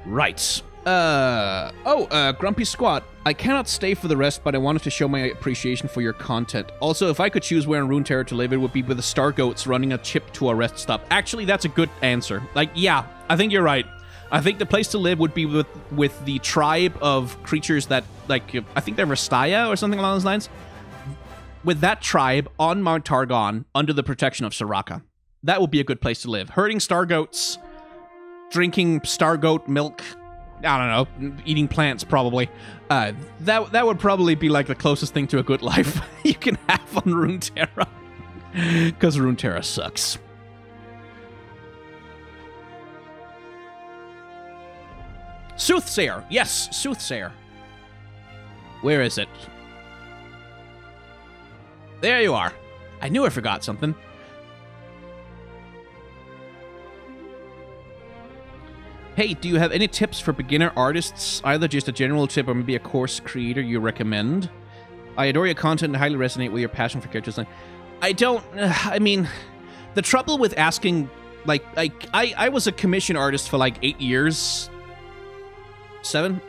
Right. Grumpy Squat. I cannot stay for the rest, but I wanted to show my appreciation for your content. Also, if I could choose where in Runeterra to live, it would be with the Star Goats running a chip to a rest stop. Actually, that's a good answer. Like, yeah, I think you're right. I think the place to live would be with the tribe of creatures that, like, I think they're Rastaya or something along those lines. With that tribe on Mount Targon, under the protection of Soraka. That would be a good place to live. Herding Star Goats, drinking Star Goat milk, I don't know, eating plants probably. That would probably be like the closest thing to a good life you can have on Runeterra. Because Runeterra sucks. Soothsayer. Yes, Soothsayer. Where is it? There you are. I knew I forgot something. Hey, do you have any tips for beginner artists? Either just a general tip or maybe a course creator you recommend? I adore your content and highly resonate with your passion for character design. I mean, the trouble with asking, like I was a commission artist for like 8 years. 7?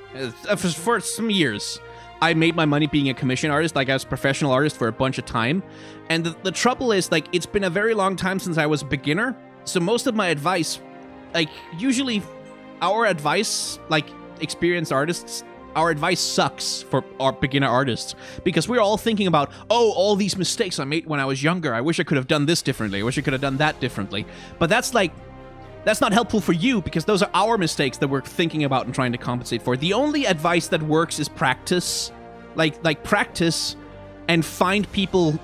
For some years. I made my money being a commission artist, like I was a professional artist for a bunch of time. And the trouble is, like, it's been a very long time since I was a beginner. So most of my advice, like, usually our advice, like, experienced artists, our advice sucks for our beginner artists. Because we're all thinking about, oh, all these mistakes I made when I was younger. I wish I could have done this differently. I wish I could have done that differently. But that's like... that's not helpful for you, because those are our mistakes that we're thinking about and trying to compensate for. The only advice that works is practice. Like practice and find people...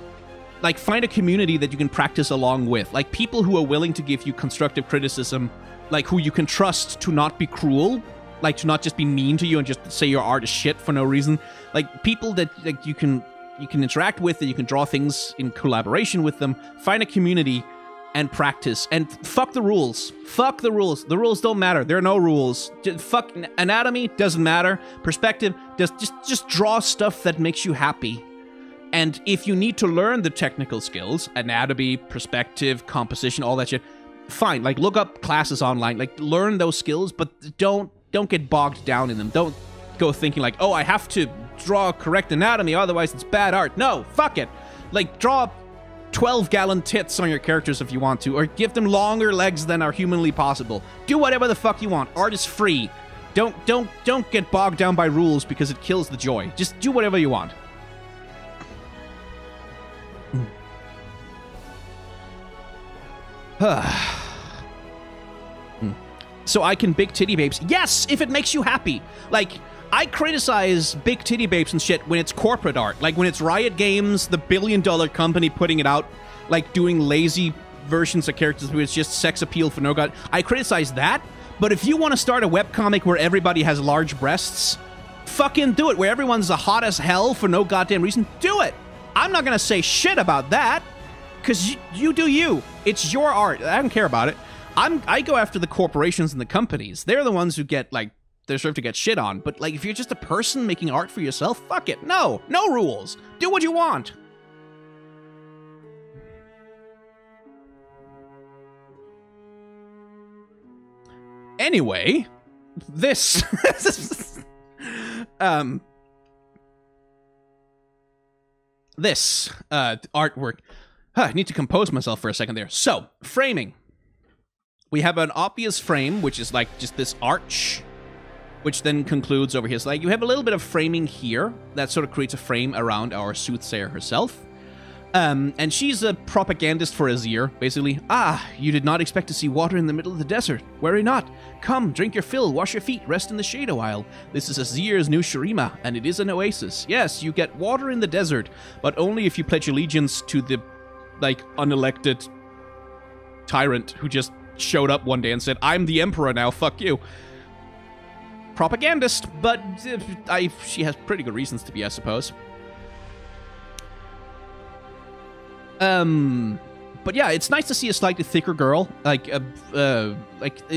like, find a community that you can practice along with. Like, people who are willing to give you constructive criticism, like, who you can trust to not be cruel, like, to not just be mean to you and just say your art is shit for no reason. Like, people that, like, you can interact with, that you can draw things in collaboration with them. Find a community and practice. And fuck the rules. Fuck the rules. The rules don't matter. There are no rules. Fuck anatomy, doesn't matter. Perspective, just draw stuff that makes you happy. And if you need to learn the technical skills, anatomy, perspective, composition, all that shit, fine. Like, look up classes online. Like, learn those skills, but don't get bogged down in them. Don't go thinking like, oh, I have to draw correct anatomy, otherwise it's bad art. No, fuck it. Like, draw 12-gallon tits on your characters if you want to, or give them longer legs than are humanly possible. Do whatever the fuck you want. Art is free. Don't get bogged down by rules because it kills the joy. Just do whatever you want. So I can big titty babes. Yes, if it makes you happy. Like, I criticize big titty babes and shit when it's corporate art. Like, when it's Riot Games, the billion-dollar company putting it out, like, doing lazy versions of characters where it's just sex appeal for no god. I criticize that. But if you want to start a webcomic where everybody has large breasts, fucking do it. Where everyone's hot as hell for no goddamn reason, do it. I'm not gonna say shit about that. Because you do you. It's your art. I don't care about it. I go after the corporations and the companies. They're the ones who get, like, they deserve to get shit on. But, like, if you're just a person making art for yourself, fuck it. No. No rules. Do what you want. Anyway, this... this artwork... I need to compose myself for a second there. So, framing. We have an obvious frame, which is like just this arch, which then concludes over here. So, like, you have a little bit of framing here that sort of creates a frame around our soothsayer herself. And she's a propagandist for Azir, basically. Ah, you did not expect to see water in the middle of the desert. Worry not. Come, drink your fill, wash your feet, rest in the shade a while. This is Azir's new Shurima, and it is an oasis. Yes, you get water in the desert, but only if you pledge allegiance to the, like, unelected tyrant who just showed up one day and said, I'm the emperor now, fuck you. Propagandist, but she has pretty good reasons to be, I suppose. But yeah, it's nice to see a slightly thicker girl. Like,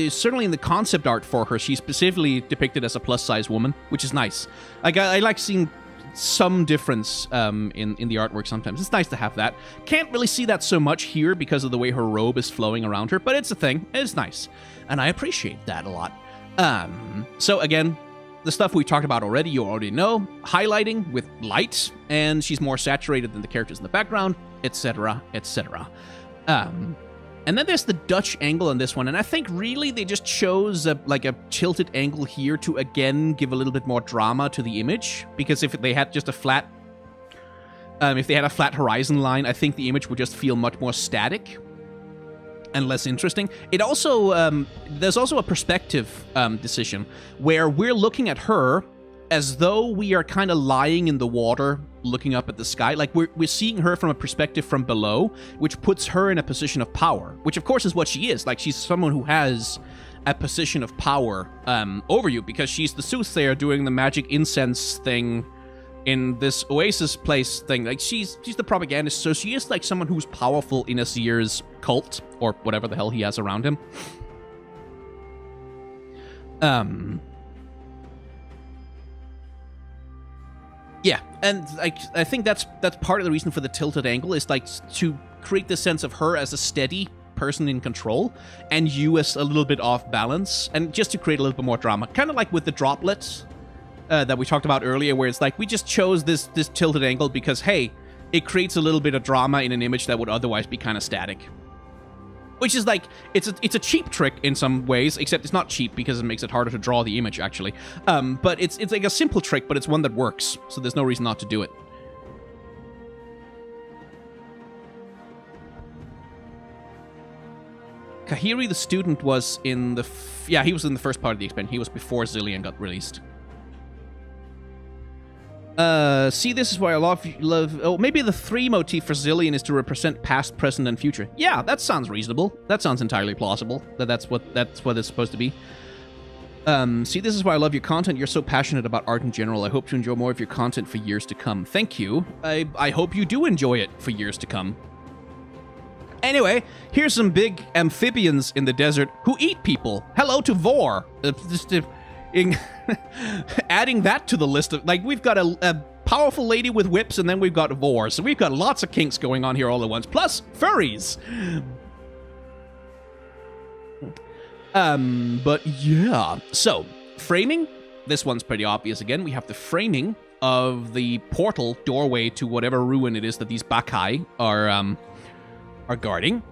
certainly in the concept art for her, she's specifically depicted as a plus-size woman, which is nice. Like, I like seeing some difference in the artwork sometimes. It's nice to have that. Can't really see that so much here because of the way her robe is flowing around her, but it's a thing. It's nice. And I appreciate that a lot. So again, the stuff we talked about already, you already know. Highlighting with light, and she's more saturated than the characters in the background, etc., etc. And then there's the Dutch angle on this one, and I think really they just chose a tilted angle here to again give a little bit more drama to the image, because if they had just a flat, if they had a flat horizon line, I think the image would just feel much more static and less interesting. It also, there's also a perspective decision where we're looking at her as though we are kind of lying in the water looking up at the sky. Like, we're seeing her from a perspective from below, which puts her in a position of power, which of course is what she is. Like, she's someone who has a position of power over you, because she's the soothsayer doing the magic incense thing in this oasis place thing. Like, she's the propagandist, so she is like someone who's powerful in Azir's cult, or whatever the hell he has around him. Yeah, and like, I think that's part of the reason for the tilted angle, is like to create the sense of her as a steady person in control, and you as a little bit off balance, and just to create a little bit more drama. Kind of like with the droplets that we talked about earlier, where it's like we just chose this tilted angle because, hey, it creates a little bit of drama in an image that would otherwise be kind of static. Which is like, it's a cheap trick in some ways, except it's not cheap because it makes it harder to draw the image, actually. But it's like a simple trick, but it's one that works, so there's no reason not to do it. Kahiri the student was in the... yeah, he was in the first part of the expansion. He was before Zillion got released. See, this is why I love... oh, maybe the 3 motif for Zillion is to represent past, present, and future. Yeah, that sounds reasonable. That sounds entirely plausible. That's what it's supposed to be. See, this is why I love your content. You're so passionate about art in general. I hope to enjoy more of your content for years to come. Thank you. I hope you do enjoy it for years to come. Anyway, here's some big amphibians in the desert who eat people. Hello to Vor. Adding that to the list of, like, we've got a powerful lady with whips, and then we've got Vor, so we've got lots of kinks going on here all at once, plus furries. But yeah, so framing, this one's pretty obvious. Again, we have the framing of the portal doorway to whatever ruin it is that these Bakai are guarding,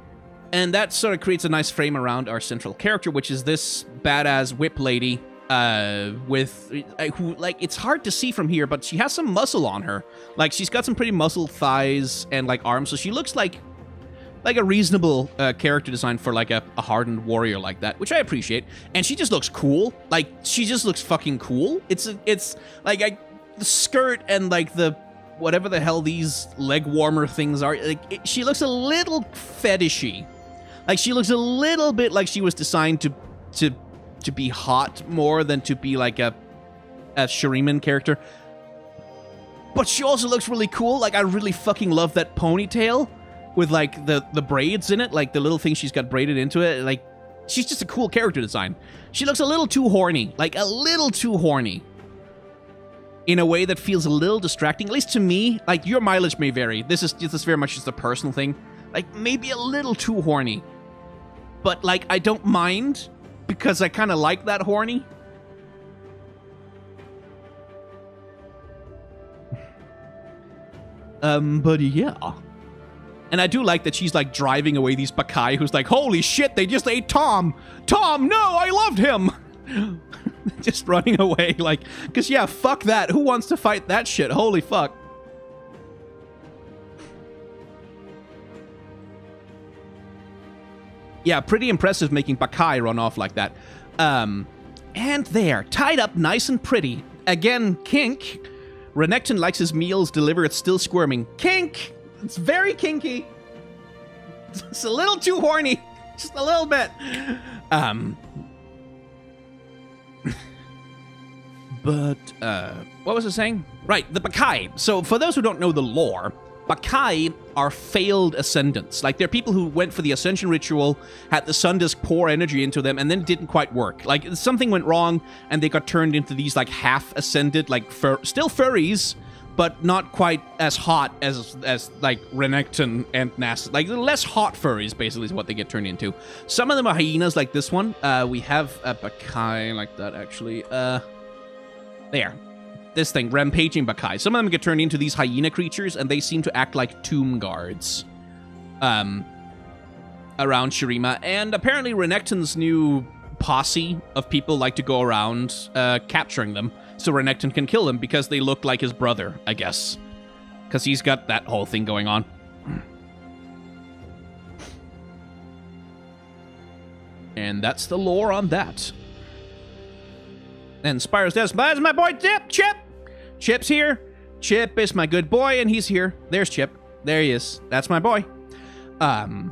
and that sort of creates a nice frame around our central character, which is this badass whip lady who, like, it's hard to see from here, but she has some muscle on her. Like, she's got some pretty muscled thighs and, like, arms, so she looks like a reasonable character design for, like, a hardened warrior like that, which I appreciate. And she just looks cool. Like, she just looks fucking cool. It's like, the skirt and, like, the whatever the hell these leg warmer things are, like, she looks a little fetishy. Like, she looks a little bit like she was designed to be hot more than to be like a Shuriman character. But she also looks really cool. Like, I really fucking love that ponytail with, like, the braids in it, like the little thing she's got braided into it. Like, she's just a cool character design. She looks a little too horny, like a little too horny, in a way that feels a little distracting, at least to me. Like, your mileage may vary. This is very much just a personal thing. Like, maybe a little too horny, but, like, I don't mind, because I kind of like that horny. But yeah. And I do like that she's, like, driving away these Bakai who's like, holy shit, they just ate Tom! Tom, no, I loved him! Just running away, like, because, yeah, fuck that. Who wants to fight that shit? Holy fuck. Yeah, pretty impressive making Bakai run off like that. And there, tied up nice and pretty. Again, kink. Renekton likes his meals delivered still squirming. Kink! It's very kinky. It's a little too horny. Just a little bit. But, what was I saying? Right, the Bakai. So, for those who don't know the lore, Bakai are failed ascendants. Like, they're people who went for the ascension ritual, had the sun disk pour energy into them, and then it didn't quite work. Like, something went wrong, and they got turned into these, like, half-ascended, like, still furries, but not quite as hot as like Renekton and Nasus. Like, less hot furries, basically, is what they get turned into. Some of them are hyenas, like this one. We have a Bakai like that, actually. There. This thing, Rampaging Bakai. Some of them get turned into these hyena creatures, and they seem to act like tomb guards around Shurima. And apparently Renekton's new posse of people like to go around capturing them, so Renekton can kill them because they look like his brother, I guess. Because he's got that whole thing going on. And that's the lore on that. And Spyro's dead. That's my boy Chip! Chip's here. Chip is my good boy, and he's here. There's Chip. There he is. That's my boy. And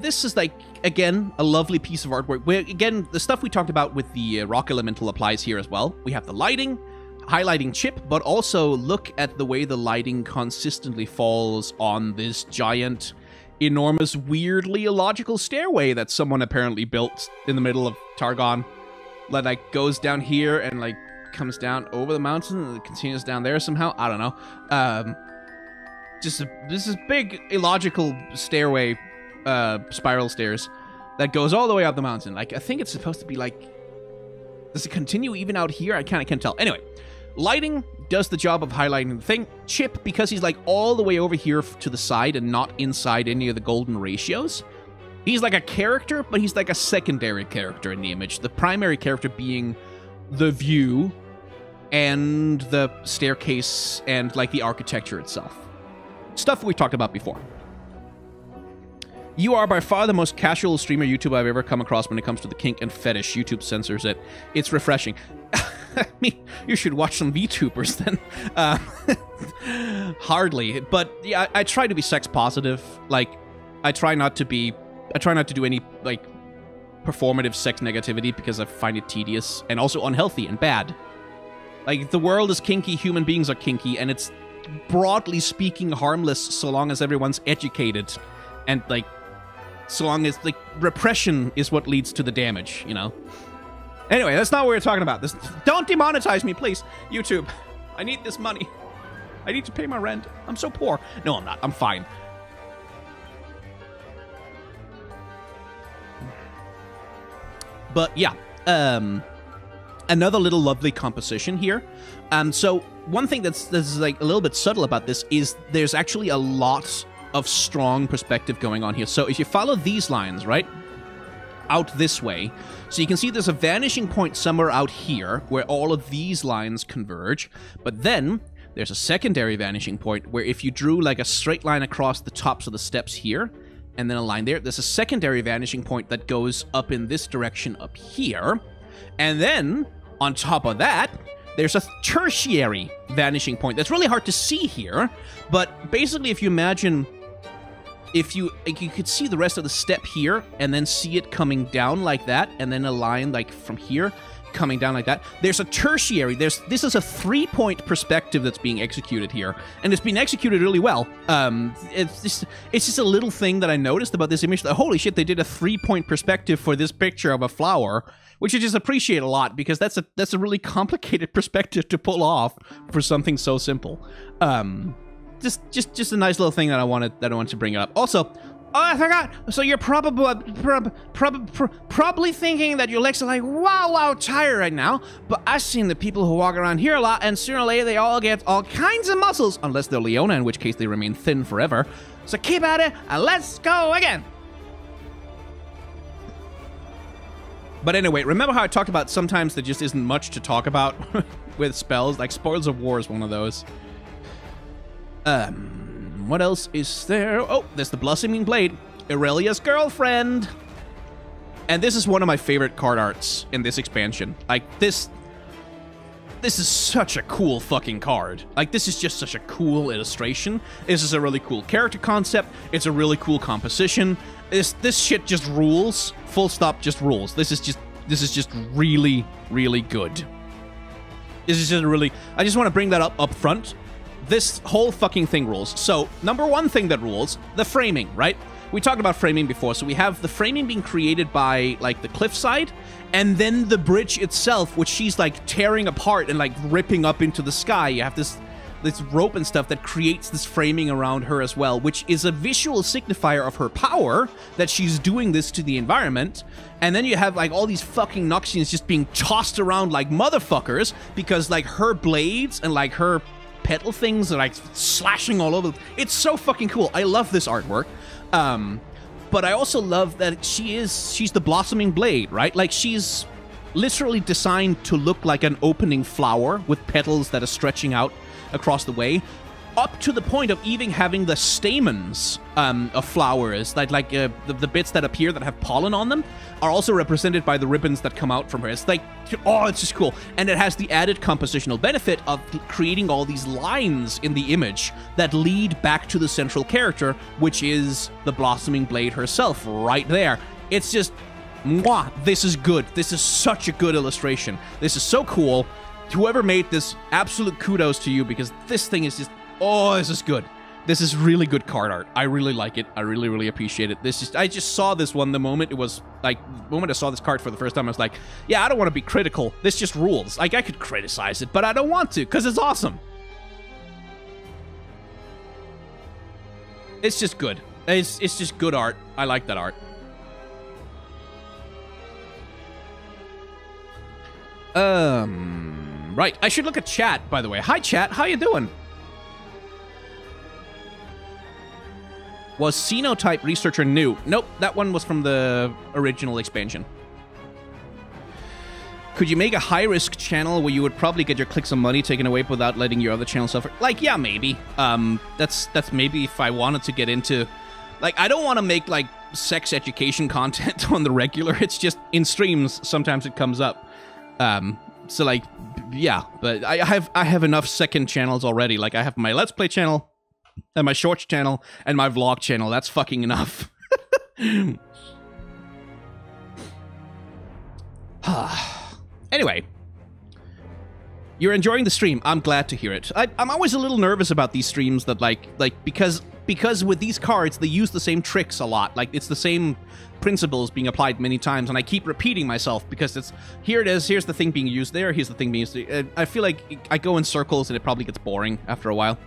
this is, like, again, a lovely piece of artwork. Again, the stuff we talked about with the rock elemental applies here as well. We have the lighting, highlighting Chip, but also look at the way the lighting consistently falls on this giant, enormous, weirdly illogical stairway that someone apparently built in the middle of Targon. That, like, goes down here and, like, comes down over the mountain and it continues down there somehow. I don't know. This is big, illogical stairway, spiral stairs that goes all the way up the mountain. Like, I think it's supposed to be, like... Does it continue even out here? I can't tell. Anyway, lighting does the job of highlighting the thing. Chip, because he's, like, all the way over here to the side and not inside any of the golden ratios... He's like a character, but he's like a secondary character in the image. The primary character being the view and the staircase and, like, the architecture itself. Stuff we talked about before. You are by far the most casual streamer YouTube I've ever come across when it comes to the kink and fetish. YouTube censors it. It's refreshing. I mean, you should watch some VTubers then. Hardly. But, yeah, I try to be sex positive. Like, I try not to do any, like, performative sex negativity because I find it tedious and also unhealthy and bad. Like, the world is kinky, human beings are kinky, and it's, broadly speaking, harmless so long as everyone's educated and, like, so long as, like, repression is what leads to the damage, you know? Anyway, that's not what we're talking about. Don't demonetize me, please. YouTube, I need this money. I need to pay my rent. I'm so poor. No, I'm not. I'm fine. But yeah, another little lovely composition here. So one thing that's like a little bit subtle about this is there's actually a lot of strong perspective going on here. So if you follow these lines, right, out this way, so you can see there's a vanishing point somewhere out here where all of these lines converge. But then there's a secondary vanishing point where if you drew like a straight line across the tops of the steps here, and then a line there. There's a secondary vanishing point that goes up in this direction up here. And then, on top of that, there's a tertiary vanishing point. That's really hard to see here, but basically if you imagine... If you could see the rest of the step here, and then see it coming down like that, and then a line like from here, coming down like that. There's a tertiary. This is a 3-point perspective that's being executed here, and it's being executed really well. It's just a little thing that I noticed about this image. That, holy shit, they did a 3-point perspective for this picture of a flower, which I just appreciate a lot because that's a really complicated perspective to pull off for something so simple. Just a nice little thing that I wanted to bring up. Also. Oh, I forgot. So you're probably thinking that your legs are like, wow, tired right now. But I've seen the people who walk around here a lot, and sooner or later they all get all kinds of muscles, unless they're Leona, in which case they remain thin forever. So keep at it, and let's go again. But anyway, remember how I talked about sometimes there just isn't much to talk about with spells? Like, Spoils of War is one of those. What else is there? Oh, there's the Blossoming Blade, Aurelia's girlfriend. And this is one of my favorite card arts in this expansion. Like, this is such a cool fucking card. Like, this is just such a cool illustration. This is a really cool character concept. It's a really cool composition. This shit just rules. Full stop, just rules. This is just really, really good. This is just really... I just want to bring that up front. This whole fucking thing rules. So, number one thing that rules, the framing, right? we talked about framing before, so we have the framing being created by, like, the cliffside, and then the bridge itself, which she's, like, tearing apart and, like, ripping up into the sky. You have this rope and stuff that creates this framing around her as well, which is a visual signifier of her power, that she's doing this to the environment. And then you have, like, all these fucking Noxians just being tossed around like motherfuckers, because, like, her blades and, like, her petal things are, like, slashing all over. It's so fucking cool. I love this artwork. But I also love that she's the blossoming blade, right? Like, she's literally designed to look like an opening flower with petals that are stretching out across the way, up to the point of even having the stamens of flowers, like the bits that appear that have pollen on them, are also represented by the ribbons that come out from her. It's like, oh, it's just cool. And it has the added compositional benefit of creating all these lines in the image that lead back to the central character, which is the blossoming blade herself, right there. It's just, mwah, this is good. This is such a good illustration. This is so cool. Whoever made this, absolute kudos to you, because this thing is just, oh, this is good. This is really good card art. I really like it. I really, really appreciate it. I just saw this one the moment it was, like, the moment I saw this card for the first time, I was like, yeah, I don't want to be critical. This just rules. Like, I could criticize it, but I don't want to, because it's awesome. It's just good. It's just good art. I like that art. Right. I should look at chat, by the way. Hi, chat. How you doing? Was Xenotype Researcher new? Nope, that one was from the original expansion. Could you make a high-risk channel where you would probably get your clicks and money taken away without letting your other channel suffer? Like, yeah, maybe. That's maybe if I wanted to get into... Like, I don't want to make, like, sex education content on the regular. It's just, in streams, sometimes it comes up. So, like, yeah, but I have enough second channels already. Like, I have my Let's Play channel, and my Shorts channel, and my Vlog channel. That's fucking enough. Anyway, you're enjoying the stream. I'm glad to hear it. I'm always a little nervous about these streams that, like because with these cards, they use the same tricks a lot. Like, it's the same principles being applied many times, and I keep repeating myself because it's, here it is, here's the thing being used there, here's the thing being used there. I feel like I go in circles and it probably gets boring after a while.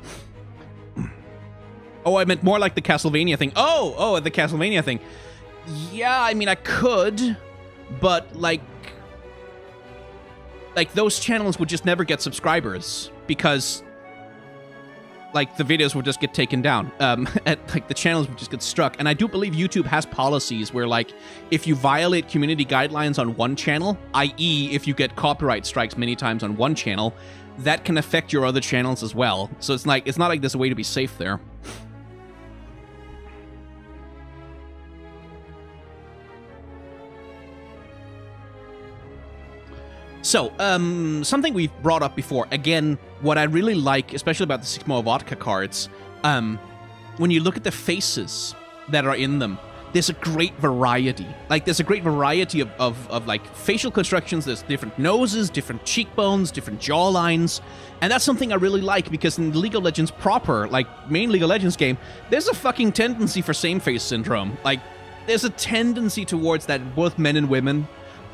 Oh, I meant more like the Castlevania thing. Oh, the Castlevania thing. Yeah, I mean, I could, but, like those channels would just never get subscribers because, like, the videos would just get taken down. Like, the channels would just get struck. And I do believe YouTube has policies where, like, if you violate community guidelines on one channel, i.e. if you get copyright strikes many times on one channel, that can affect your other channels as well. So it's not like there's a way to be safe there. So, something we've brought up before. Again, what I really like, especially about the Sigma Vodka cards, when you look at the faces that are in them, there's a great variety. Like, there's a great variety of like, facial constructions. There's different noses, different cheekbones, different jawlines. And that's something I really like, because in League of Legends proper, like, main League of Legends game, there's a fucking tendency for same-face syndrome. Like, there's a tendency towards that, both men and women,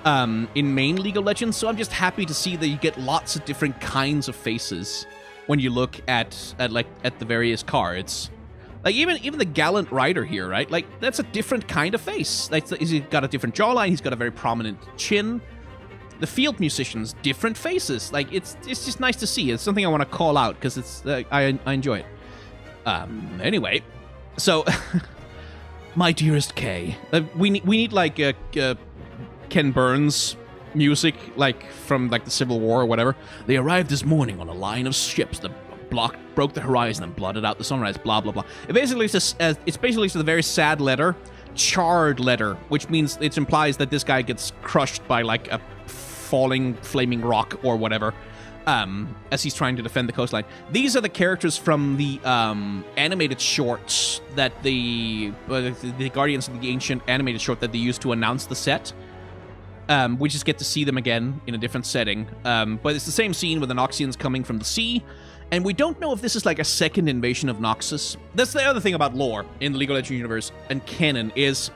in main League of Legends, so I'm just happy to see that you get lots of different kinds of faces when you look at the various cards. Like, even the Gallant Rider here, right? Like, that's a different kind of face. Like, he's got a different jawline, he's got a very prominent chin. The Field Musicians, different faces. Like, it's just nice to see. It's something I want to call out, because it's I enjoy it. Anyway, so my dearest Kay, we need like a Ken Burns music, like, from, like, the Civil War or whatever. They arrived this morning on a line of ships that broke the horizon and blotted out the sunrise, blah, blah, blah. It's basically just a very sad letter, charred letter, which means it implies that this guy gets crushed by, like, a falling flaming rock or whatever, as he's trying to defend the coastline. These are the characters from the animated shorts that the Guardians of the Ancient animated short that they used to announce the set. We just get to see them again in a different setting. But it's the same scene with the Noxians coming from the sea, And we don't know if this is like a second invasion of Noxus. That's the other thing about lore in the League of Legends universe and canon is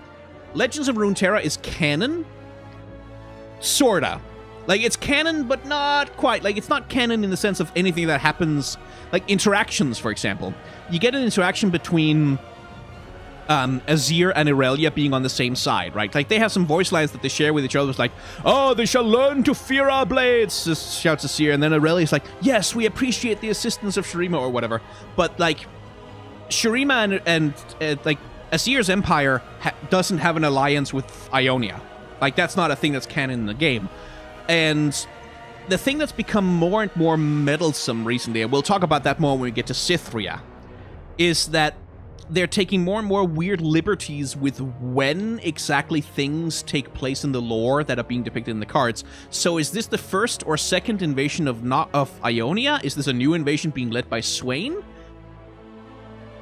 Legends of Runeterra is canon, sorta. Like, it's canon, but not quite. Like, it's not canon in the sense of anything that happens, like interactions, for example. You get an interaction between Azir and Irelia being on the same side, right? Like, they have some voice lines that they share with each other. It's like, oh, they shall learn to fear our blades, just shouts Azir. And then Irelia's like, yes, we appreciate the assistance of Shurima or whatever. But, like, Shurima and like, Azir's empire doesn't have an alliance with Ionia. Like, that's not a thing that's canon in the game. And the thing that's become more and more meddlesome recently, and we'll talk about that more when we get to Cythria, is that they're taking more and more weird liberties with when exactly things take place in the lore that are being depicted in the cards. So is this the first or second invasion of Ionia? Is this a new invasion being led by Swain?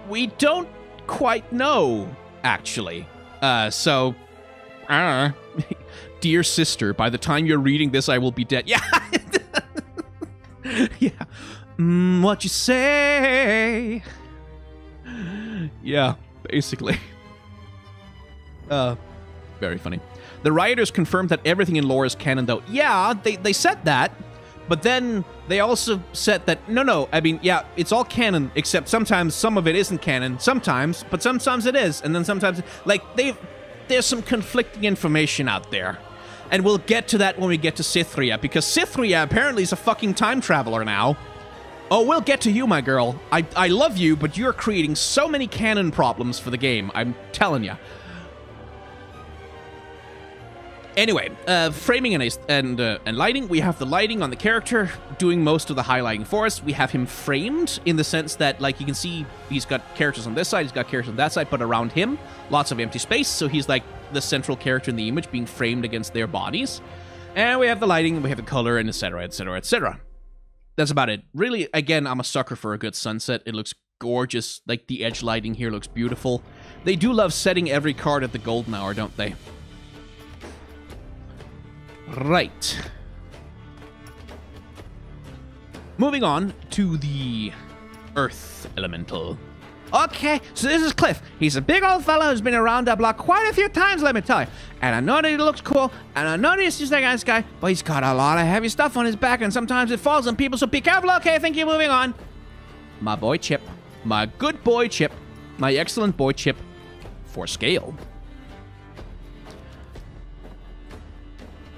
We don't quite know, actually. So, I don't know. Dear sister, by the time you're reading this, I will be dead. Yeah. Yeah. What you say? Yeah, basically. Very funny. The writers confirmed that everything in lore is canon, though. Yeah, they said that, but then they also said that, no, I mean, yeah, it's all canon, except sometimes some of it isn't canon. Sometimes, but sometimes it is, and then sometimes, like, there's some conflicting information out there. And we'll get to that when we get to Cythria, because Cythria apparently is a fucking time traveler now. Oh, we'll get to you, my girl. I love you, but you're creating so many canon problems for the game. I'm telling you. Anyway, framing and lighting. We have the lighting on the character doing most of the highlighting for us. We have him framed in the sense that, like, you can see he's got characters on this side, he's got characters on that side, but around him, lots of empty space. So he's like the central character in the image being framed against their bodies. And we have the lighting, we have the color, and etc., etc., etc. That's about it. Really, again, I'm a sucker for a good sunset. It looks gorgeous. Like, the edge lighting here looks beautiful. They do love setting every card at the golden hour, don't they? Right. Moving on to the Earth Elemental. Okay, so this is Cliff. He's a big old fella who's been around the block quite a few times, let me tell you. And I know that he looks cool, and I know that he's just a nice guy, but he's got a lot of heavy stuff on his back, and sometimes it falls on people, so be careful. Okay, thank you, moving on. My boy Chip. My good boy Chip. My excellent boy Chip. For scale.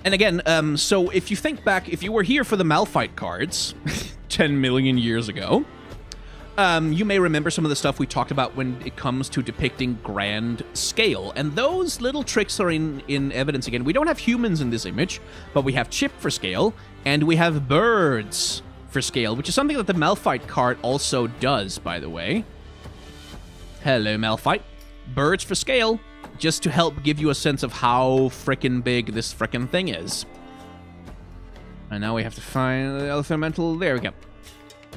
And again, so if you think back, if you were here for the Malphite cards 10 million years ago, you may remember some of the stuff we talked about when it comes to depicting grand scale. And those little tricks are in evidence again. We don't have humans in this image, but we have Chip for scale, and we have birds for scale, which is something that the Malphite card also does, by the way. Hello, Malphite. Birds for scale, just to help give you a sense of how frickin' big this frickin' thing is. And now we have to find the elemental. There we go.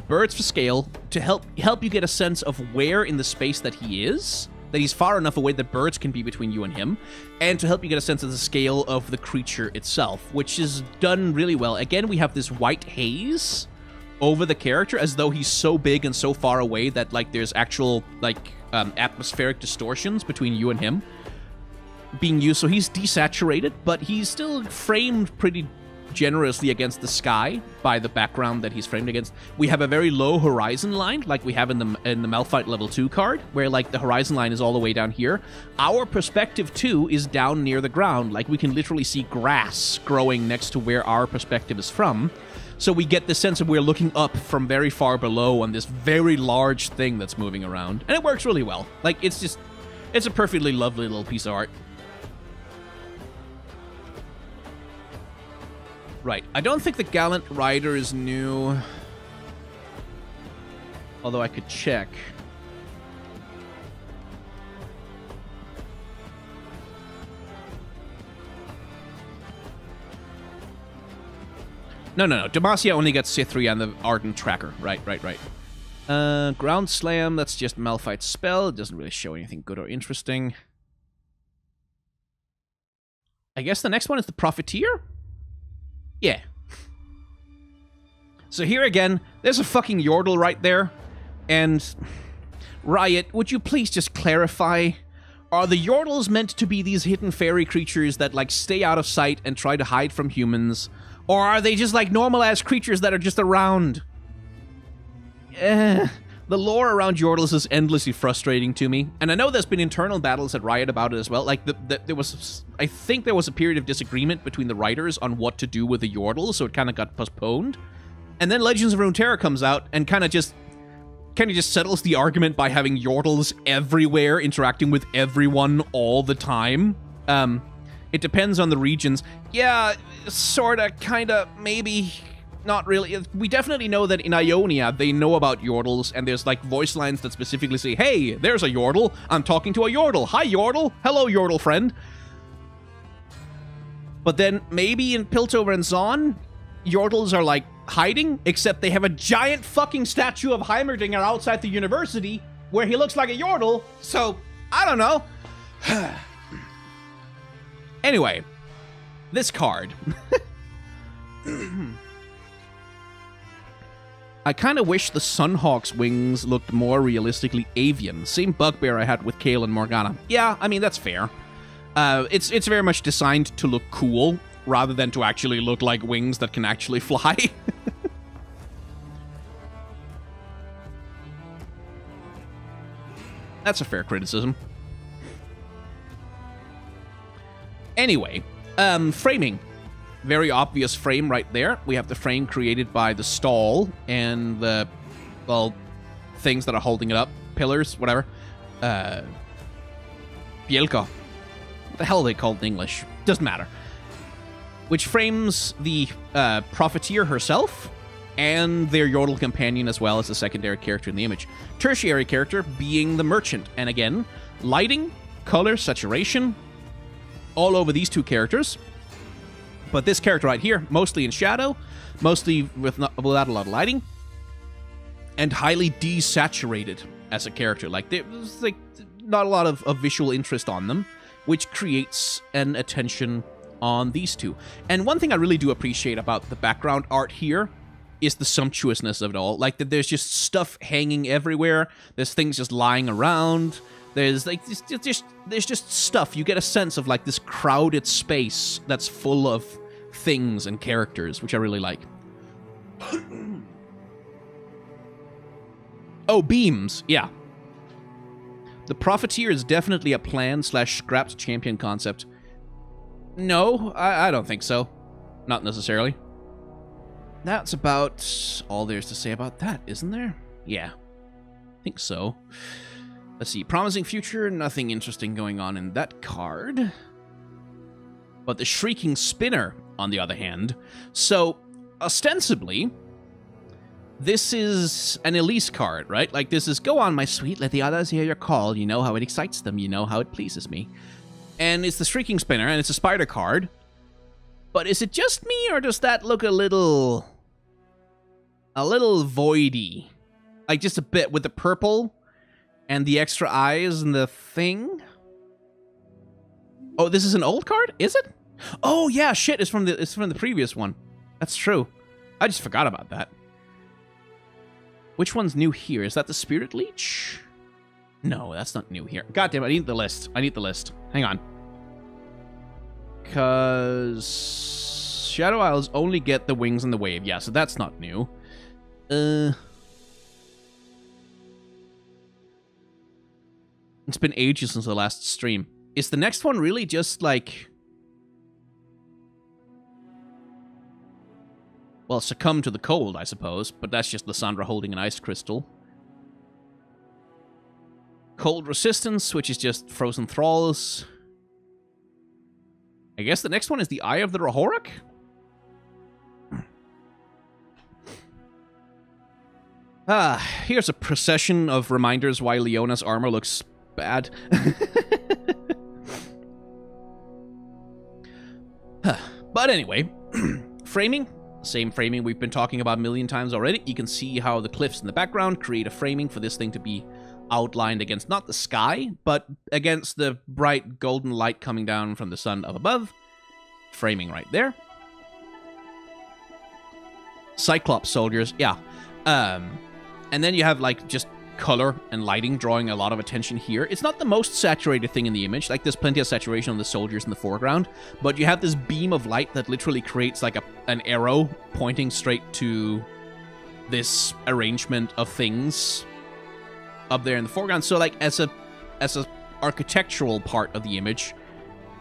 Birds for scale, to help you get a sense of where in the space that he is, that he's far enough away that birds can be between you and him, and to help you get a sense of the scale of the creature itself, which is done really well. Again, we have this white haze over the character, as though he's so big and so far away that, like, there's actual, like, atmospheric distortions between you and him being used. So he's desaturated, but he's still framed pretty generously against the sky by the background that he's framed against. We have a very low horizon line, like we have in the Malphite level 2 card, where, like, the horizon line is all the way down here. Our perspective too is down near the ground, like we can literally see grass growing next to where our perspective is from. So we get the sense of we're looking up from very far below on this very large thing that's moving around, and it works really well. Like, it's a perfectly lovely little piece of art. Right, I don't think the Gallant Rider is new. Although I could check. No. Demacia only gets Cythria and the Ardent Tracker. Right. Ground Slam, that's just Malphite's spell. It doesn't really show anything good or interesting. I guess the next one is the Profiteer? Yeah. So here again, there's a fucking Yordle right there. And Riot, would you please just clarify? Are the Yordles meant to be these hidden fairy creatures that, like, stay out of sight and try to hide from humans? Or are they just, like, normal-ass creatures that are just around? The lore around Yordles is endlessly frustrating to me. And I know there's been internal battles at Riot about it as well. Like, I think there was a period of disagreement between the writers on what to do with the Yordle, so it kind of got postponed. And then Legends of Runeterra comes out and kind of just settles the argument by having Yordles everywhere, interacting with everyone all the time. It depends on the regions. Yeah, sorta, kinda, maybe, not really. We definitely know that in Ionia, they know about Yordles, and there's, like, voice lines that specifically say, hey, there's a Yordle. I'm talking to a Yordle. Hi, Yordle. Hello, Yordle friend. But then, maybe in Piltover and Zaun, Yordles are, like, hiding, except they have a giant fucking statue of Heimerdinger outside the university where he looks like a Yordle, so I don't know. Anyway, this card. I kind of wish the Sunhawk's wings looked more realistically avian. Same bugbear I had with Kayle and Morgana. Yeah, I mean, that's fair. It's very much designed to look cool, rather than to actually look like wings that can actually fly. That's a fair criticism. Anyway, framing. Very obvious frame right there. We have the frame created by the stall and the, well, things that are holding it up. Pillars, whatever. Bjelka. What the hell are they called in English? Doesn't matter. Which frames the Profiteer herself and their Yordle companion as well as the secondary character in the image. Tertiary character being the Merchant. And again, lighting, color, saturation, all over these two characters. But this character right here, mostly in shadow, mostly without a lot of lighting, and highly desaturated as a character. Like, there's like not a lot of visual interest on them, which creates an attention on these two. And one thing I really do appreciate about the background art here is the sumptuousness of it all. Like, that there's just stuff hanging everywhere. There's things just lying around. There's like there's just stuff. You get a sense of like this crowded space that's full of things and characters, which I really like. Oh, beams. Yeah. The Profiteer is definitely a plan/scrapped champion concept. No, I don't think so. Not necessarily. That's about all there's to say about that, isn't there? Yeah, I think so. Let's see. Promising future, nothing interesting going on in that card. But the Shrieking Spinner, on the other hand. So, ostensibly, this is an Elise card, right? Like, this is, go on, my sweet, let the others hear your call. You know how it excites them. You know how it pleases me. And it's the Shrieking Spinner, and it's a spider card. But is it just me, or does that look a little voidy? Like, just a bit with the purple and the extra eyes and the thing? Oh, this is an old card? Is it? Oh, yeah, shit, it's from the previous one. That's true. I just forgot about that. Which one's new here? Is that the Spirit Leech? No, that's not new here. God damn it, I need the list. I need the list. Hang on. Because Shadow Isles only get the wings and the wave. Yeah, so that's not new. It's been ages since the last stream. Is the next one really just like... Well, succumb to the cold, I suppose, but that's just Lysandra holding an ice crystal. Cold Resistance, which is just Frozen Thralls. I guess the next one is the Eye of the Rohorak? Here's a procession of reminders why Leona's armor looks bad. But anyway, framing. Same framing we've been talking about a million times already. You can see how the cliffs in the background create a framing for this thing to be outlined against not the sky, but against the bright golden light coming down from the sun up above. Framing right there. Cyclops soldiers, yeah. And then you have, like, just color and lighting drawing a lot of attention here. It's not the most saturated thing in the image. Like, there's plenty of saturation on the soldiers in the foreground, but you have this beam of light that literally creates, like, an arrow pointing straight to this arrangement of things up there in the foreground. So, like, as a architectural part of the image,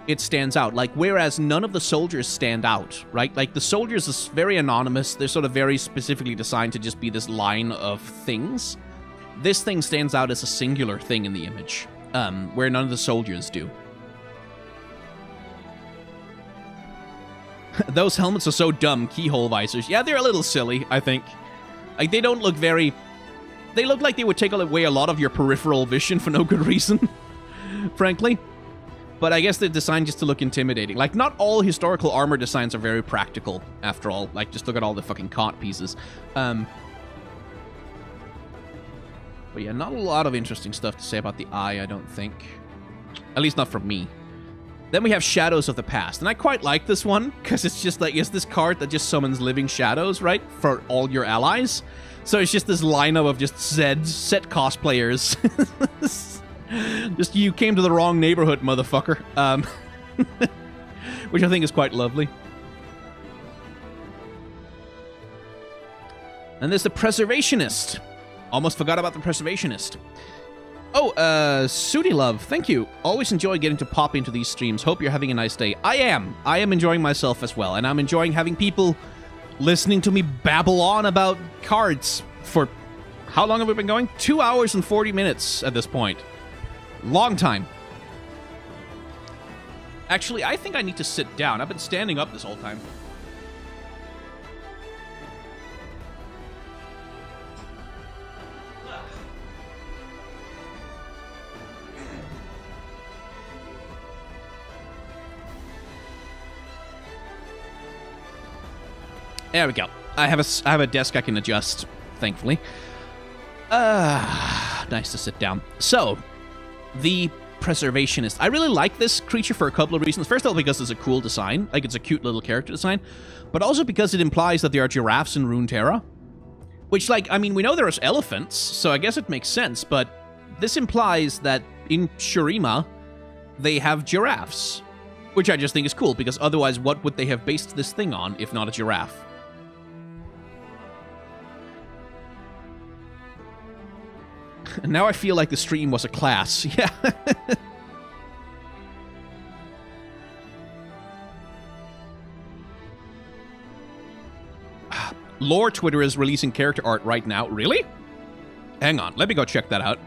it stands out. Like, whereas none of the soldiers stand out, right? Like, the soldiers is very anonymous. They're sort of very specifically designed to just be this line of things. This thing stands out as a singular thing in the image, where none of the soldiers do. Those helmets are so dumb. Keyhole visors. Yeah, they're a little silly, I think. Like, they don't look very... They look like they would take away a lot of your peripheral vision for no good reason, frankly. But I guess they're designed just to look intimidating. Like, not all historical armor designs are very practical, after all. Like, just look at all the fucking cot pieces. But yeah, not a lot of interesting stuff to say about the eye, I don't think. At least not from me. Then we have Shadows of the Past. And I quite like this one, because it's just like, it's this card that just summons living shadows, right? For all your allies. So it's just this lineup of just set cosplayers. Just, you came to the wrong neighborhood, motherfucker. Which I think is quite lovely. And there's the Preservationist. Almost forgot about the Preservationist. Oh, Sooty Love, thank you. Always enjoy getting to pop into these streams. Hope you're having a nice day. I am enjoying myself as well, and I'm enjoying having people listening to me babble on about cards for... How long have we been going? 2 hours and 40 minutes at this point. Long time. Actually, I think I need to sit down. I've been standing up this whole time. There we go. I have a desk I can adjust, thankfully. Nice to sit down. So, the Preservationist. I really like this creature for a couple of reasons. First of all, because it's a cool design. Like, it's a cute little character design. But also because it implies that there are giraffes in Runeterra. Which, like, I mean, we know there's elephants, so I guess it makes sense. But this implies that in Shurima, they have giraffes. Which I just think is cool, because otherwise, what would they have based this thing on, if not a giraffe? Now I feel like the stream was a class. Yeah. Lore Twitter is releasing character art right now. Really? Hang on. Let me go check that out.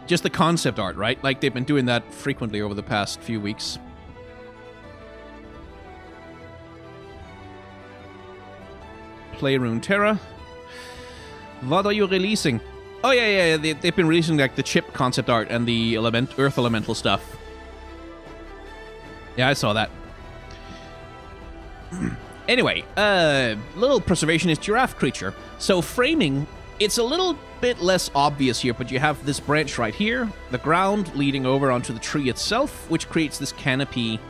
Just the concept art, right? Like, they've been doing that frequently over the past few weeks. Play Runeterra. What are you releasing? Oh, yeah. They've been releasing, like, the chip concept art and the Earth Elemental stuff. Yeah, I saw that. Anyway, little Preservationist giraffe creature. So, framing, it's a little bit less obvious here, but you have this branch right here, the ground leading over onto the tree itself, which creates this canopy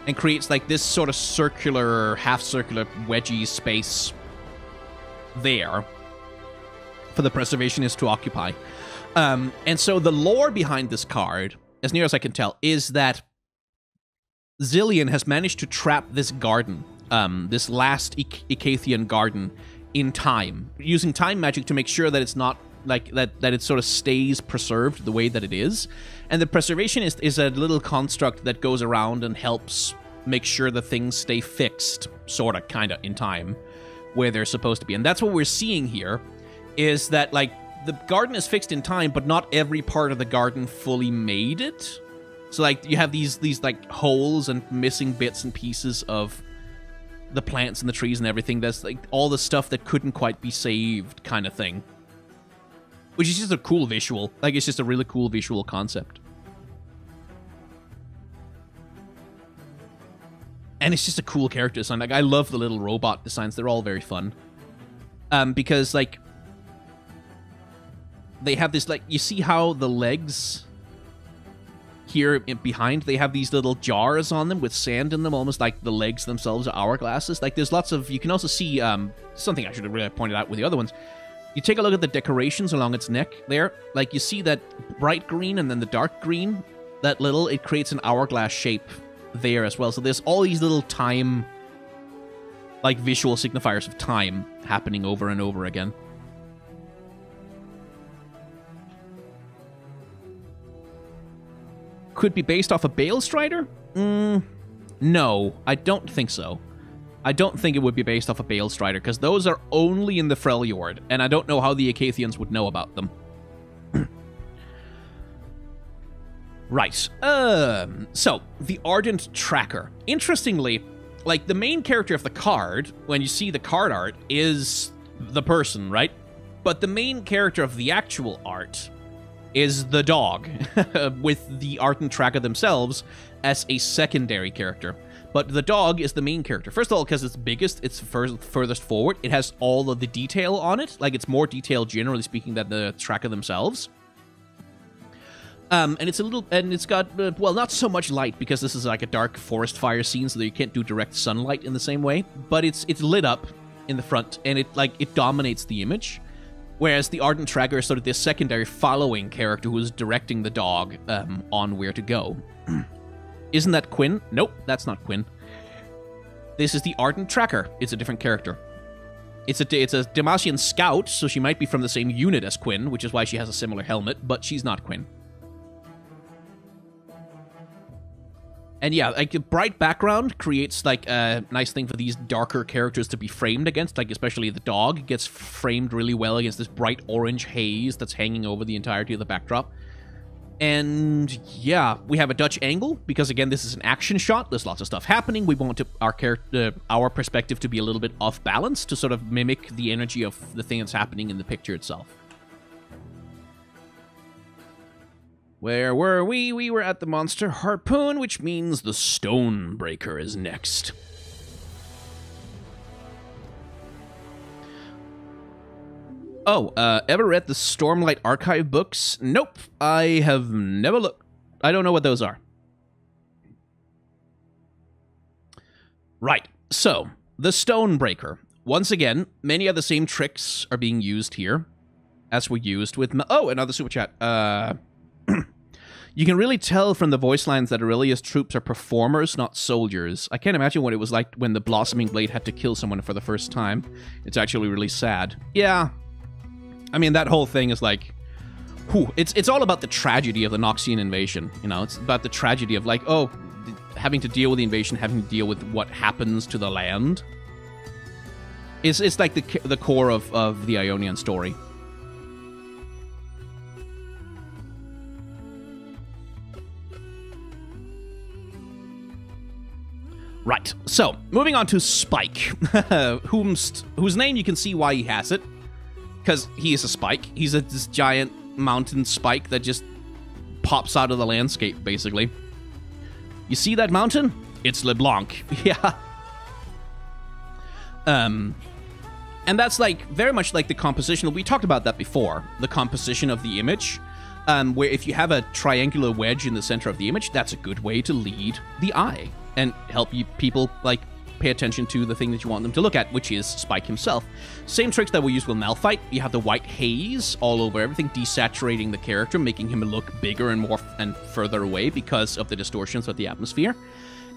and creates, like, this sort of circular, half-circular, wedgy space there for the Preservationist to occupy. And so the lore behind this card, as near as I can tell, is that Zillion has managed to trap this garden, this last Icathian garden, in time, using time magic to make sure that it's not, like, that it sort of stays preserved the way that it is. And the Preservationist is a little construct that goes around and helps make sure that things stay fixed, sort of, kind of, in time, where they're supposed to be. And that's what we're seeing here, is that, like, the garden is fixed in time, but not every part of the garden fully made it. So, like, you have these like, holes and missing bits and pieces of the plants and the trees and everything. That's, like, all the stuff that couldn't quite be saved kind of thing. Which is just a cool visual. Like, it's just a really cool visual concept. And it's just a cool character design. Like, I love the little robot designs. They're all very fun. Because, like, they have this, like, you see how the legs here behind, they have these little jars on them with sand in them, almost like the legs themselves are hourglasses. Like, there's lots of... You can also see something I should have really pointed out with the other ones. You take a look at the decorations along its neck there. Like, you see that bright green and then the dark green. That little... It creates an hourglass shape there as well. So there's all these little time... Like, visual signifiers of time happening over and over again. Could be based off a Bale Strider? No, I don't think so. I don't think it would be based off a Bale Strider, because those are only in the Freljord, and I don't know how the Acathians would know about them. Right. So, the Ardent Tracker. Interestingly, like, the main character of the card, when you see the card art, is the person, right? But the main character of the actual art is the dog, with the Ardent Tracker themselves as a secondary character. But the dog is the main character. First of all, because it's biggest, it's furthest forward. It has all of the detail on it. Like, it's more detailed, generally speaking, than the tracker themselves. And it's a little... And it's got, well, not so much light, because this is like a dark forest fire scene, so that you can't do direct sunlight in the same way. But it's lit up in the front, and it dominates the image. Whereas the Ardent Tracker is sort of this secondary following character who is directing the dog on where to go. Isn't that Quinn? Nope, that's not Quinn. This is the Ardent Tracker. It's a different character. It's a Demacian scout, so she might be from the same unit as Quinn, which is why she has a similar helmet, but she's not Quinn. And yeah, like, a bright background creates, like, a nice thing for these darker characters to be framed against. Like, especially the dog gets framed really well against this bright orange haze that's hanging over the entirety of the backdrop. And yeah, we have a Dutch angle, because, again, this is an action shot. There's lots of stuff happening. We want our perspective to be a little bit off balance to sort of mimic the energy of the thing that's happening in the picture itself. Where were we? We were at the Monster Harpoon, which means the Stonebreaker is next. Oh, ever read the Stormlight Archive books? Nope, I have never looked. I don't know what those are. Right, so, the Stonebreaker. Once again, many of the same tricks are being used here, as were used with... Oh, another super chat. You can really tell from the voice lines that Aurelia's troops are performers, not soldiers. I can't imagine what it was like when the Blossoming Blade had to kill someone for the first time. It's actually really sad. Yeah. I mean, that whole thing is like... Whew, it's all about the tragedy of the Noxian invasion, you know? It's about the tragedy of, like, oh, having to deal with the invasion, having to deal with what happens to the land. It's like the core of the Ionian story. Right, so, moving on to Spike, whose name you can see why he has it, because he is a spike. He's this giant mountain spike that just pops out of the landscape, basically. You see that mountain? It's LeBlanc, yeah. And that's, like, very much like the composition, we talked about that before, the composition of the image, where if you have a triangular wedge in the center of the image, that's a good way to lead the eye. And help you people, like, pay attention to the thing that you want them to look at, which is Spike himself. Same tricks that we use with Malphite. You have the white haze all over everything, desaturating the character, making him look bigger and more and further away because of the distortions of the atmosphere.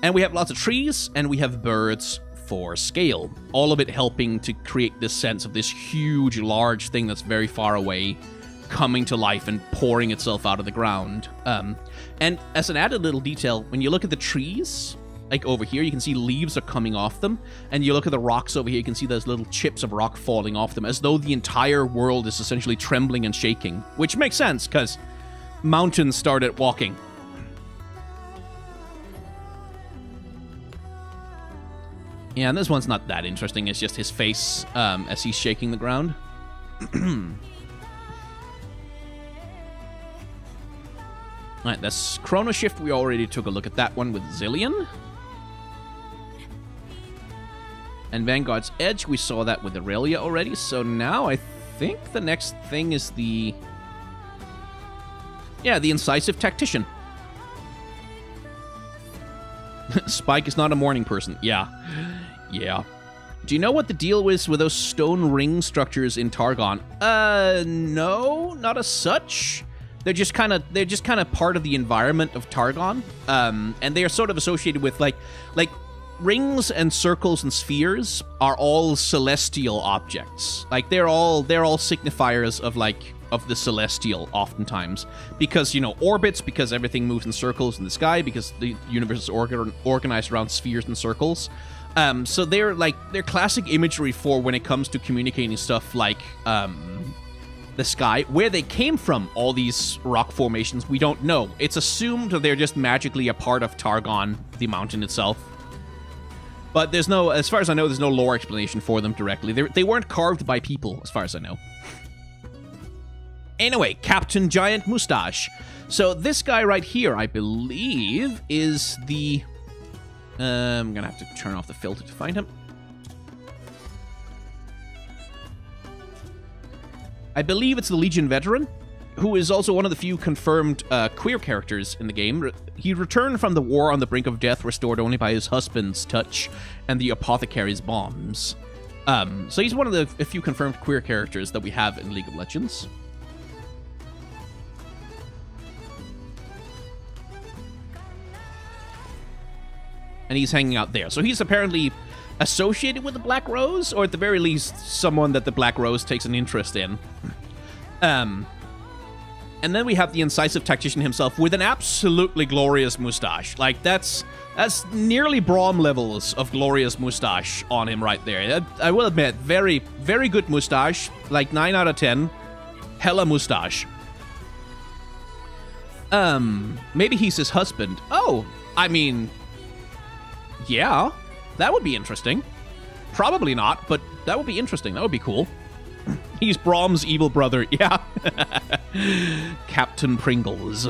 And we have lots of trees, and we have birds for scale. All of it helping to create this sense of this huge, large thing that's very far away, coming to life and pouring itself out of the ground. And as an added little detail, when you look at the trees... Like over here, you can see leaves are coming off them. And you look at the rocks over here, you can see those little chips of rock falling off them, as though the entire world is essentially trembling and shaking. Which makes sense, because mountains started walking. Yeah, and this one's not that interesting. It's just his face as he's shaking the ground. Alright, that's Chrono Shift. We already took a look at that one with Zillion. And Vanguard's Edge, we saw that with Aurelia already. So now I think the next thing is the... Yeah, the Incisive Tactician. Spike is not a morning person. Yeah. Yeah. Do you know what the deal was with those stone ring structures in Targon? No, not as such. They're just kind of part of the environment of Targon. And they are sort of associated with like rings and circles and spheres are all celestial objects. Like they're all signifiers of the celestial oftentimes, because, you know, orbits, because everything moves in circles in the sky, because the universe is organized around spheres and circles. So they're classic imagery for when it comes to communicating stuff like the sky. Where they came from, all these rock formations, we don't know. It's assumed they're just magically a part of Targon, the mountain itself. But there's no, as far as I know, there's no lore explanation for them directly. They weren't carved by people, as far as I know. Anyway, Captain Giant Mustache. So this guy right here, I believe, is the... I'm gonna have to turn off the filter to find him. I believe it's the Legion veteran, who is also one of the few confirmed queer characters in the game. He returned from the war on the brink of death, restored only by his husband's touch and the apothecary's bombs. So he's one of the few confirmed queer characters that we have in League of Legends. And he's hanging out there. So he's apparently associated with the Black Rose, or at the very least, someone that the Black Rose takes an interest in. And then we have the incisive tactician himself with an absolutely glorious mustache. Like, that's nearly Braum levels of glorious mustache on him right there. I will admit, very, very good mustache. Like, 9 out of 10. Hella mustache. Maybe he's his husband. Oh, I mean... yeah, that would be interesting. Probably not, but that would be interesting. That would be cool. He's Braum's evil brother. Yeah. Captain Pringles.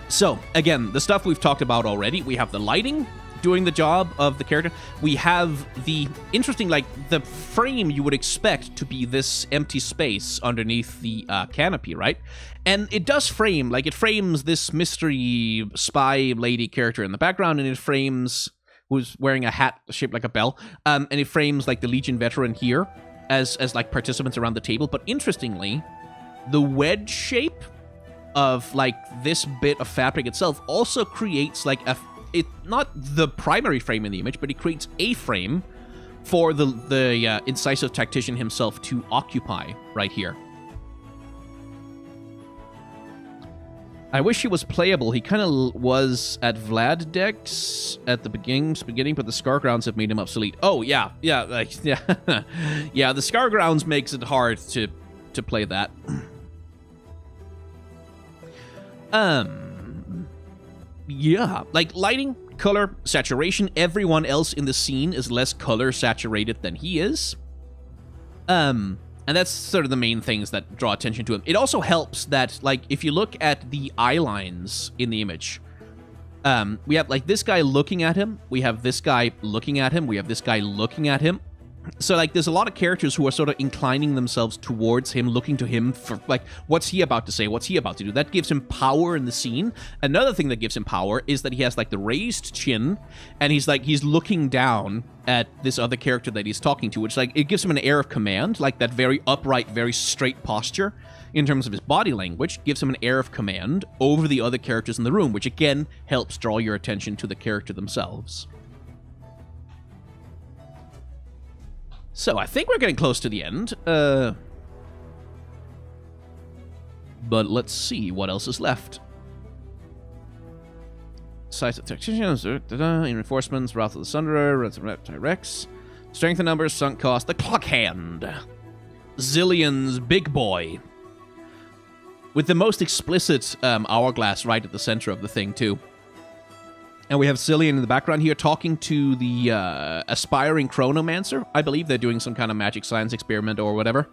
So, again, the stuff we've talked about already. We have the lighting doing the job of the character. We have the interesting, like, the frame you would expect to be this empty space underneath the canopy, right? And it does frame, like, it frames this mystery spy lady character in the background, and it frames, who's wearing a hat shaped like a bell, and it frames, like, the Legion veteran here as like, participants around the table. But interestingly, the wedge shape of, like, this bit of fabric itself also creates, like, not the primary frame in the image, but it creates a frame for the incisive tactician himself to occupy right here. I wish he was playable. He kind of was at Vlad decks at the beginning, but the Scargrounds have made him obsolete. Oh, yeah. Yeah, yeah. Yeah, the Scargrounds makes it hard to play that. Yeah, like lighting, color, saturation. Everyone else in the scene is less color saturated than he is. And that's sort of the main things that draw attention to him. It also helps that, like, if you look at the eye lines in the image, we have, like, this guy looking at him, we have this guy looking at him, we have this guy looking at him. So, like, there's a lot of characters who are sort of inclining themselves towards him, looking to him for, like, what's he about to say? What's he about to do? That gives him power in the scene. Another thing that gives him power is that he has, like, the raised chin, and he's looking down at this other character that he's talking to, which, like, it gives him an air of command, like that very upright, very straight posture in terms of his body language, gives him an air of command over the other characters in the room, which, again, helps draw your attention to the character themselves. So, I think we're getting close to the end. But let's see what else is left. Size of tacticians, reinforcements, Wrath of the Sunderer, Rex, strength in numbers, sunk cost, the Clock Hand. Zillion's big boy. With the most explicit hourglass right at the center of the thing, too. And we have Zillion in the background here talking to the aspiring chronomancer. I believe they're doing some kind of magic science experiment or whatever.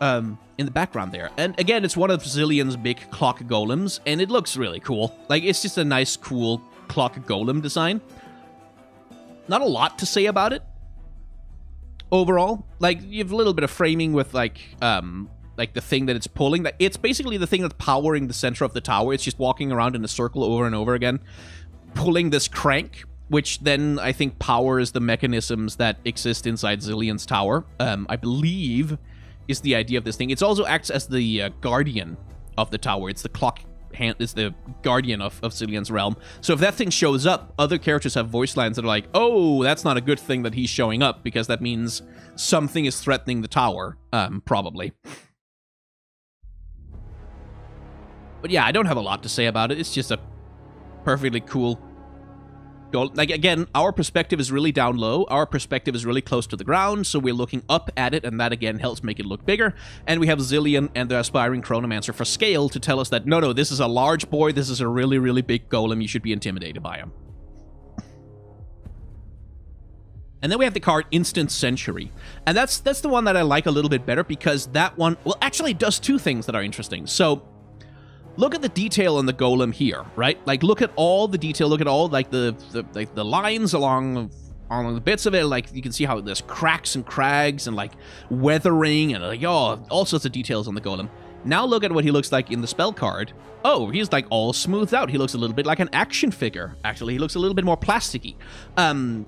In the background there. And again, it's one of Zillion's big clock golems, and it looks really cool. Like, it's just a nice, cool clock golem design. Not a lot to say about it. Overall. Like, you have a little bit of framing with, like the thing that it's pulling. It's basically the thing that's powering the center of the tower. It's just walking around in a circle over and over again. pulling this crank, which then I think powers the mechanisms that exist inside Zillion's tower. I believe is the idea of this thing. It also acts as the guardian of the tower. It's the clock hand, is the guardian of Zillion's realm. So if that thing shows up, other characters have voice lines that are like, oh, that's not a good thing that he's showing up, because that means something is threatening the tower, probably. But yeah, I don't have a lot to say about it. It's just a perfectly cool goal. Like, again, our perspective is really down low. Our perspective is really close to the ground, so we're looking up at it, and that, again, helps make it look bigger. And we have Zillion and the Aspiring Chronomancer for scale to tell us that, no, this is a large boy, this is a really, really big golem, you should be intimidated by him. And then we have the card Instant Century. And that's the one that I like a little bit better, because that one, well, actually does two things that are interesting. So, look at the detail on the golem here, right? Like, look at all the detail. Look at all, like, the lines along the bits of it. Like, you can see how there's cracks and crags and, like, weathering and, like, oh, all sorts of details on the golem. Now look at what he looks like in the spell card. Oh, he's, like, all smoothed out. He looks a little bit like an action figure. Actually, he looks a little bit more plasticky.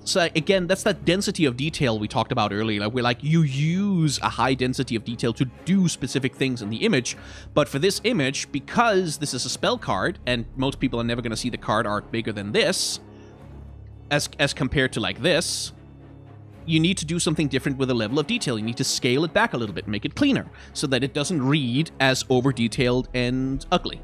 So, again, that's that density of detail we talked about earlier. Like, where, like, you use a high density of detail to do specific things in the image. But for this image, because this is a spell card, and most people are never going to see the card art bigger than this, as compared to, like, this, you need to do something different with the level of detail. You need to scale it back a little bit, make it cleaner, so that it doesn't read as over-detailed and ugly.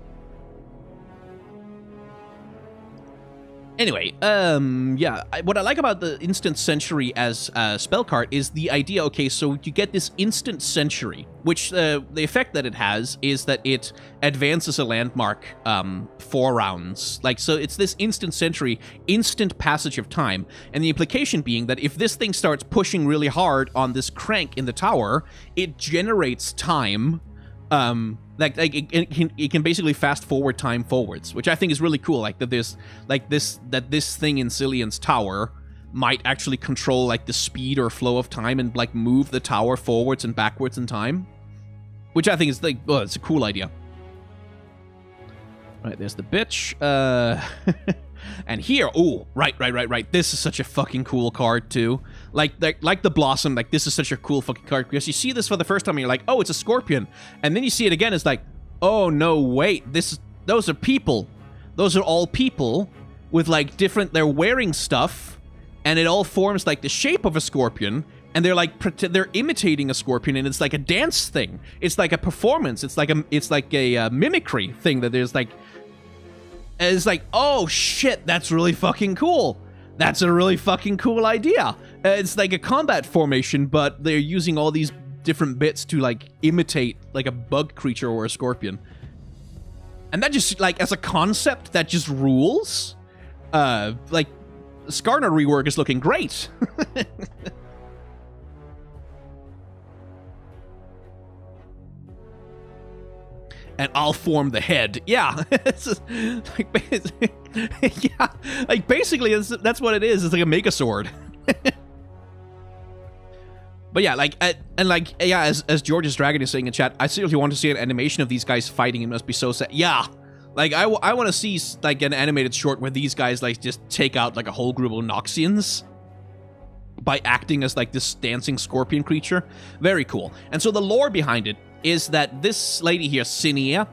Anyway, yeah, what I like about the Instant Century as a spell card is the idea, okay, so you get this Instant Century, which the effect that it has is that it advances a landmark 4 rounds. Like, so it's this Instant Century, instant passage of time, and the implication being that if this thing starts pushing really hard on this crank in the tower, it generates time. It can basically fast forward time forwards, which I think is really cool. Like that this thing in Zillion's tower might actually control like the speed or flow of time and like move the tower forwards and backwards in time, which I think is like, oh, it's a cool idea. Right, there's the bitch. And here, oh, right. This is such a fucking cool card too. Like the Blossom, like this is such a cool fucking card, because you see this for the first time and you're like, oh, it's a scorpion. And then you see it again, it's like, oh no, wait, those are people. Those are all people with like different, they're wearing stuff, and it all forms like the shape of a scorpion, and they're like, they're imitating a scorpion, and it's like a dance thing. It's like a performance. It's like a mimicry thing that there's like, it's like, oh shit, that's really fucking cool. That's a really fucking cool idea. It's like a combat formation, but they're using all these different bits to like imitate like a bug creature or a scorpion. And that just, like, as a concept, that just rules. Like, Skarner rework is looking great. And I'll form the head. Yeah, it's just, like, yeah, like basically that's what it is. It's like a Megasword. But yeah, like, and like, yeah, as George's Dragon is saying in chat, I seriously want to see an animation of these guys fighting. It must be so sad. Yeah, like I want to see like an animated short where these guys like just take out like a whole group of Noxians by acting as like this dancing scorpion creature. Very cool. And so the lore behind it is that this lady here, Cinea,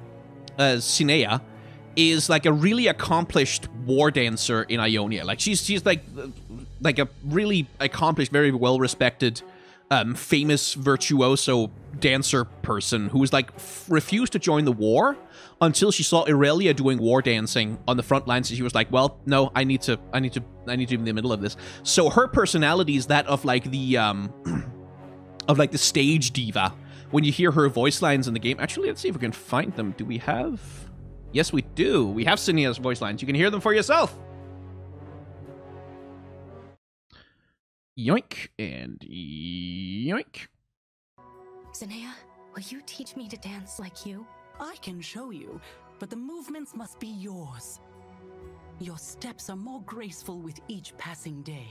is like a really accomplished war dancer in Ionia. Like she's like a really accomplished, very well respected, famous virtuoso dancer person who was like refused to join the war until she saw Irelia doing war dancing on the front lines, and she was like, well, no, I need to be in the middle of this. So her personality is that of like the the stage diva. When you hear her voice lines in the game, actually, let's see if we can find them. Do we have? Yes, we do. We have Cinea's voice lines. You can hear them for yourself. Yoink and yoink. Cinea, will you teach me to dance like you? I can show you, but the movements must be yours. Your steps are more graceful with each passing day.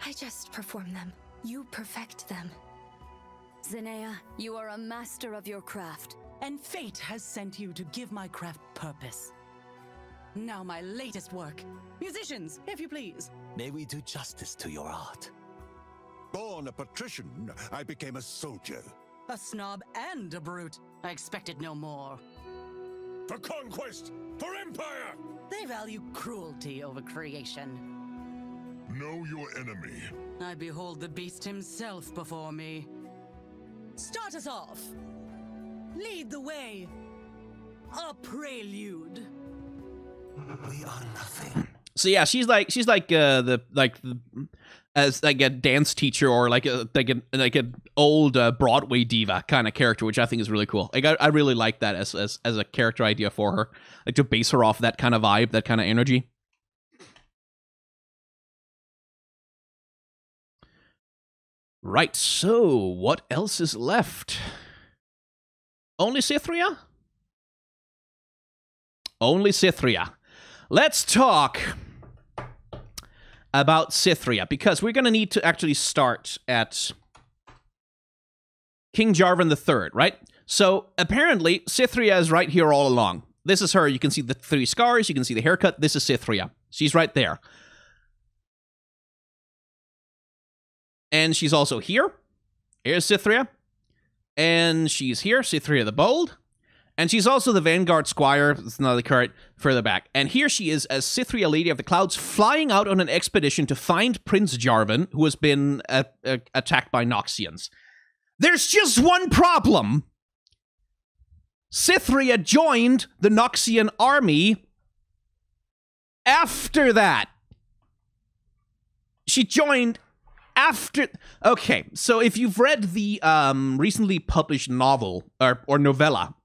I just perform them. You perfect them. Cinea, you are a master of your craft. And fate has sent you to give my craft purpose. Now my latest work. Musicians, if you please. May we do justice to your art. Born a patrician, I became a soldier. A snob and a brute. I expected no more. For conquest! For empire! They value cruelty over creation. Know your enemy. I behold the beast himself before me. Start us off. Lead the way. A prelude. We are nothing. So yeah, she's like as like a dance teacher or like an old Broadway diva kind of character, which I think is really cool. Like I really like that as a character idea for her, like to base her off that kind of vibe, that kind of energy. Right. So what else is left? Only Cythria? Only Cythria. Let's talk about Cythria, because we're going to need to actually start at King Jarvan III, right? So, apparently, Cythria is right here all along. This is her. You can see the 3 scars. You can see the haircut. This is Cythria. She's right there. And she's also here. Here's Cythria. And she's here, Cythria the Bold. And she's also the Vanguard Squire. It's another card further back. And here she is as Cythria, Lady of the Clouds, flying out on an expedition to find Prince Jarvan, who has been attacked by Noxians. There's just one problem. Cythria joined the Noxian army after that. She joined after... Okay, so if you've read the recently published novel, or novella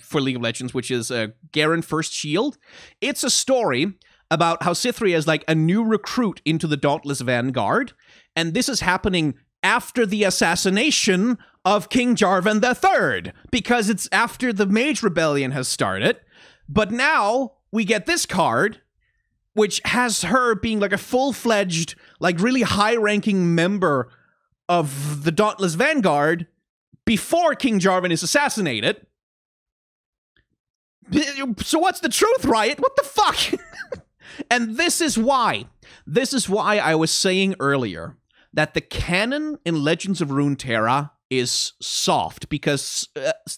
for League of Legends, which is Garen First Shield, it's a story about how Cythria is like a new recruit into the Dauntless Vanguard, and this is happening after the assassination of King Jarvan III, because it's after the Mage Rebellion has started. But now we get this card, which has her being like a full-fledged, like really high-ranking member of the Dauntless Vanguard before King Jarvan is assassinated. So what's the truth, Riot? What the fuck? And this is why. This is why I was saying earlier that the canon in Legends of Runeterra is soft, because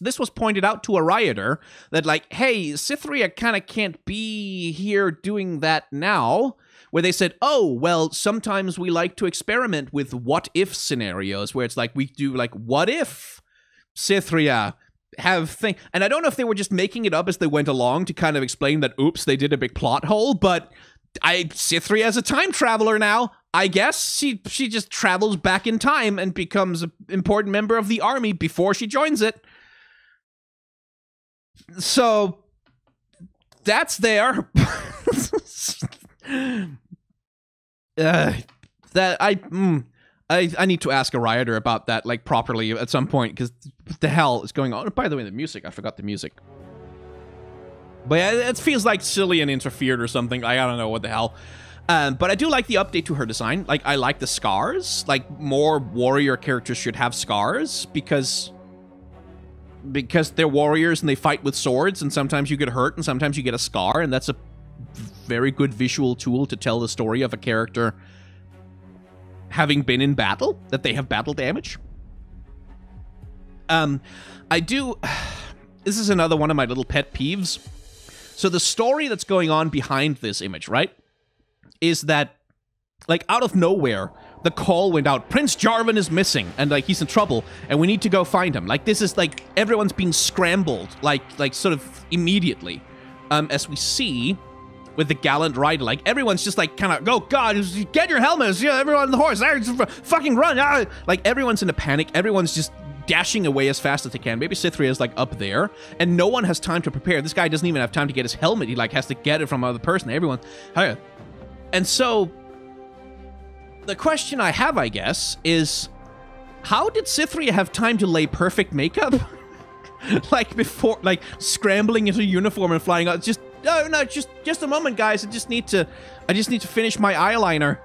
this was pointed out to a Rioter that, like, hey, Cythria kind of can't be here doing that now, where they said, oh, well, sometimes we like to experiment with what-if scenarios, where it's like, we do, like, what if Cythria have thing, and I don't know if they were just making it up as they went along to kind of explain that, oops, they did a big plot hole, but Cythria is a time traveler now. I guess she just travels back in time and becomes an important member of the army before she joins it. So that's there. I need to ask a Rioter about that, like, properly at some point, because what the hell is going on? By the way, the music, I forgot the music. But yeah, it feels like Cillian interfered or something. I don't know what the hell. But I do like the update to her design. Like, I like the scars. Like, more warrior characters should have scars, because they're warriors and they fight with swords, and sometimes you get hurt and sometimes you get a scar, and that's a very good visual tool to tell the story of a character having been in battle, that they have battle damage. This is another one of my little pet peeves. So the story that's going on behind this image, right, is that, like, out of nowhere, the call went out, Prince Jarvan is missing, and, like, he's in trouble, and we need to go find him. Like, this is, like, everyone's being scrambled, like sort of immediately. As we see with the gallant rider, like, everyone's just, like, kind of, oh, God, get your helmets, yeah, everyone on the horse, fucking run, ah! Like, everyone's in a panic, everyone's just dashing away as fast as they can. Maybe Cythria is, like, up there, and no one has time to prepare. This guy doesn't even have time to get his helmet. He, like, has to get it from another person. Everyone... And so, the question I have, I guess, is, how did Cythria have time to lay perfect makeup? Like, before, like, scrambling into uniform and flying out. Just, no, just a moment, guys. I just need to finish my eyeliner.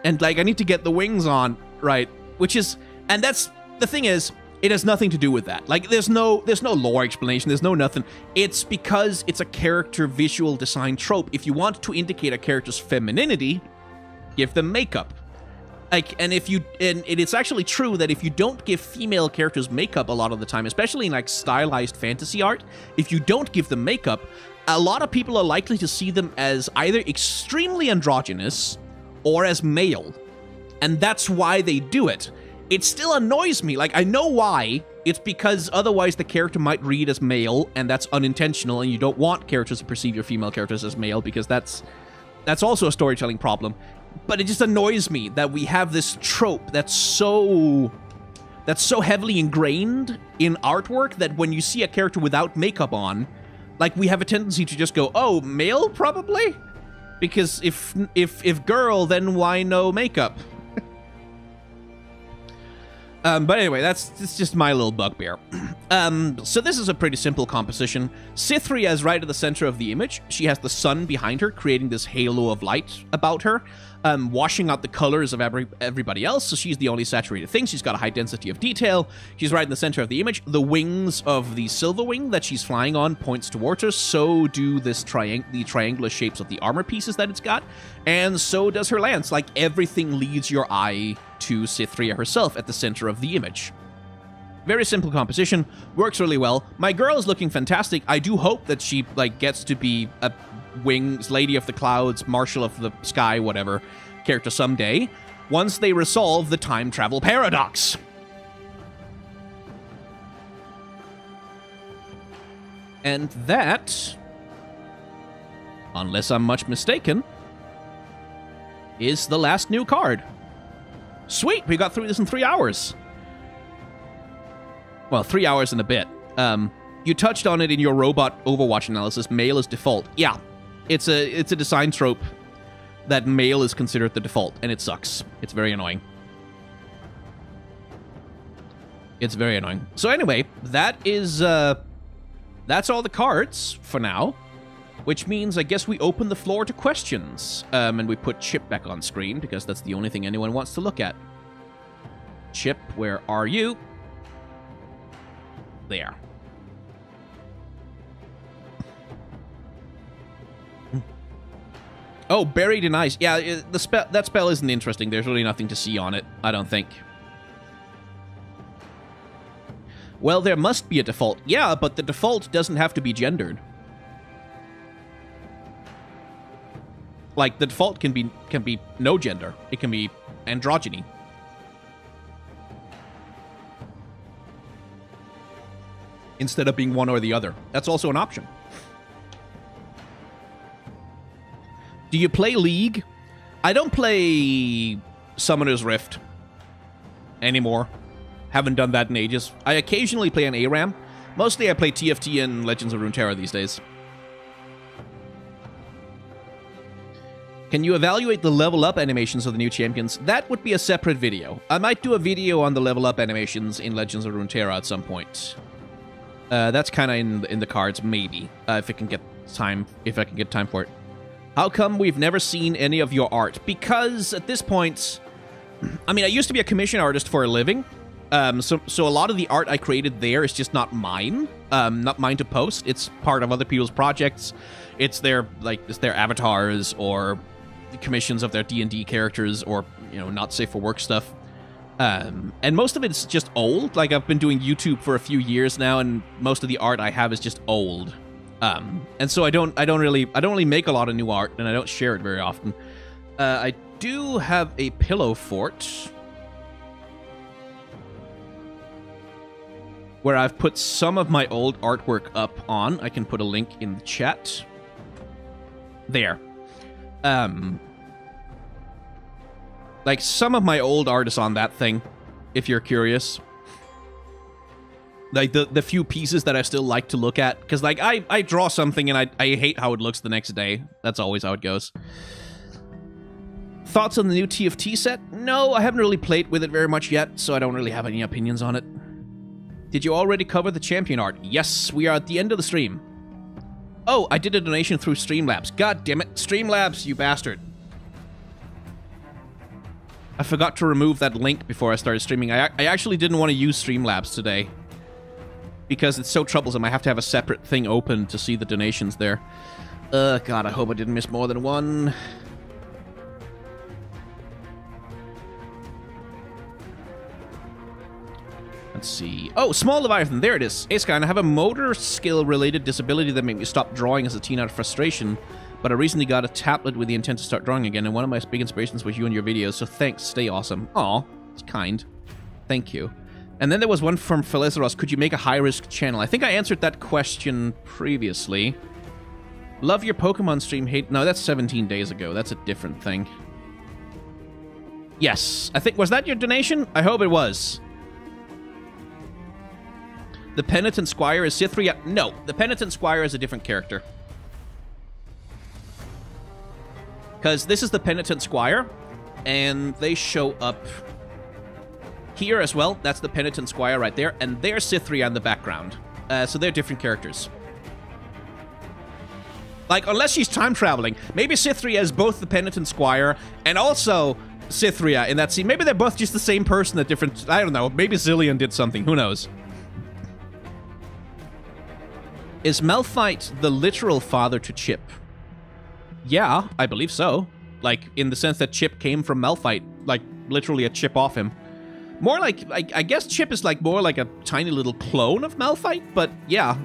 And, like, I need to get the wings on, right? Which is, and that's, the thing is, It has nothing to do with that. Like, there's no lore explanation. There's no nothing. It's because it's a character visual design trope. If you want to indicate a character's femininity, give them makeup. Like, and it's actually true that if you don't give female characters makeup a lot of the time, especially in like stylized fantasy art, if you don't give them makeup, a lot of people are likely to see them as either extremely androgynous or as male. And that's why they do it. It still annoys me. Like, I know why. It's because otherwise the character might read as male, and that's unintentional, and you don't want characters to perceive your female characters as male, because that's also a storytelling problem. But it just annoys me that we have this trope that's so heavily ingrained in artwork that when you see a character without makeup on, like, we have a tendency to just go, oh, male, probably? Because if girl, then why no makeup? But anyway, it's just my little bugbear. So this is a pretty simple composition. Cytherea is right at the center of the image. She has the sun behind her, creating this halo of light about her, washing out the colors of everybody else, so she's the only saturated thing. She's got a high density of detail. She's right in the center of the image. The wings of the silver wing that she's flying on points towards her. So do the triangular shapes of the armor pieces that it's got. And so does her lance. Like, everything leads your eye to Cytherea herself at the center of the image. Very simple composition, works really well. My girl is looking fantastic. I do hope that she, like, gets to be a wings, lady of the clouds, marshal of the sky, whatever character someday, once they resolve the time travel paradox. And that, unless I'm much mistaken, is the last new card. Sweet, we got through this in 3 hours. Well, 3 hours and a bit. You touched on it in your robot Overwatch analysis. Male is default. Yeah, it's a design trope that male is considered the default, and it sucks. It's very annoying. It's very annoying. So anyway, that is that's all the cards for now, which means I guess we open the floor to questions, and we put Chip back on screen because that's the only thing anyone wants to look at. Chip, where are you? There. Oh, Buried in Ice. Yeah, that spell isn't interesting. There's really nothing to see on it, I don't think. Well, there must be a default. Yeah, but the default doesn't have to be gendered. Like, the default can be no gender. It can be androgyny. Instead of being one or the other. That's also an option. Do you play League? I don't play Summoner's Rift anymore. Haven't done that in ages. I occasionally play an ARAM. Mostly I play TFT and Legends of Runeterra these days. Can you evaluate the level up animations of the new champions? That would be a separate video. I might do a video on the level up animations in Legends of Runeterra at some point. That's kind of in the cards, maybe, if I can get time for it. How come we've never seen any of your art? Because at this point, I mean, I used to be a commission artist for a living, so a lot of the art I created there is just not mine, not mine to post. It's part of other people's projects. It's their avatars or commissions of their D&D characters, or, you know, not safe for work stuff. And most of it's just old. Like, I've been doing YouTube for a few years now, and most of the art I have is just old. And so I don't really make a lot of new art, and I don't share it very often. I do have a pillow fort where I've put some of my old artwork up on. I can put a link in the chat. There. Like, some of my old art is on that thing, if you're curious. Like, the few pieces that I still like to look at. Because, like, I draw something and I hate how it looks the next day. That's always how it goes. Thoughts on the new TFT set? No, I haven't really played with it very much yet, so I don't really have any opinions on it. Did you already cover the champion art? Yes, we are at the end of the stream. Oh, I did a donation through Streamlabs. God damn it. Streamlabs, you bastard. I forgot to remove that link before I started streaming. I actually didn't want to use Streamlabs today because it's so troublesome. I have to have a separate thing open to see the donations there. God, I hope I didn't miss more than one. Let's see. Oh, Small Leviathan. There it is. Hey, Sky, I have a motor skill-related disability that made me stop drawing as a teen out of frustration, but I recently got a tablet with the intent to start drawing again, and one of my big inspirations was you and your videos, so thanks. Stay awesome. Aw, it's kind. Thank you. And then there was one from Felizeros. Could you make a high-risk channel? I think I answered that question previously. Love your Pokemon stream. Hate... No, that's 17 days ago. That's a different thing. Yes. I think... Was that your donation? I hope it was. The Penitent Squire is Cythria. No, the Penitent Squire is a different character. Because this is the Penitent Squire, and they show up here as well. That's the Penitent Squire right there, and there's Cythria in the background. So they're different characters. Like, unless she's time traveling, maybe Cythria is both the Penitent Squire and also Cythria in that scene. Maybe they're both just the same person at different... I don't know. Maybe Zillion did something. Who knows? Is Malphite the literal father to Chip? Yeah, I believe so. Like, in the sense that Chip came from Malphite. Like, literally a chip off him. More like... I guess Chip is like more like a tiny little clone of Malphite, but yeah.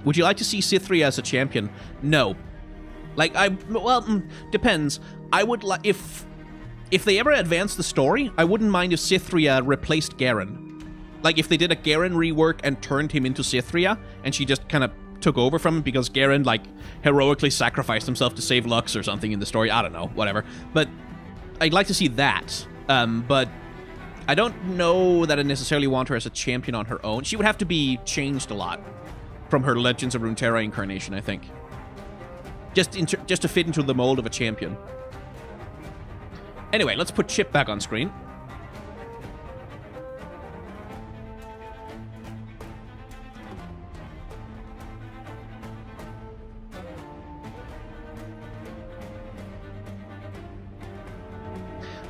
Would you like to see Cythria as a champion? No. Like, well, depends. I would like... If they ever advance the story, I wouldn't mind if Cythria replaced Garen. Like, if they did a Garen rework and turned him into Cythria, and she just kind of took over from him because Garen, like, heroically sacrificed himself to save Lux or something in the story. I don't know, whatever. But I'd like to see that. But I don't know that I necessarily want her as a champion on her own. She would have to be changed a lot from her Legends of Runeterra incarnation, I think. Just to fit into the mold of a champion. Anyway, let's put Chip back on screen.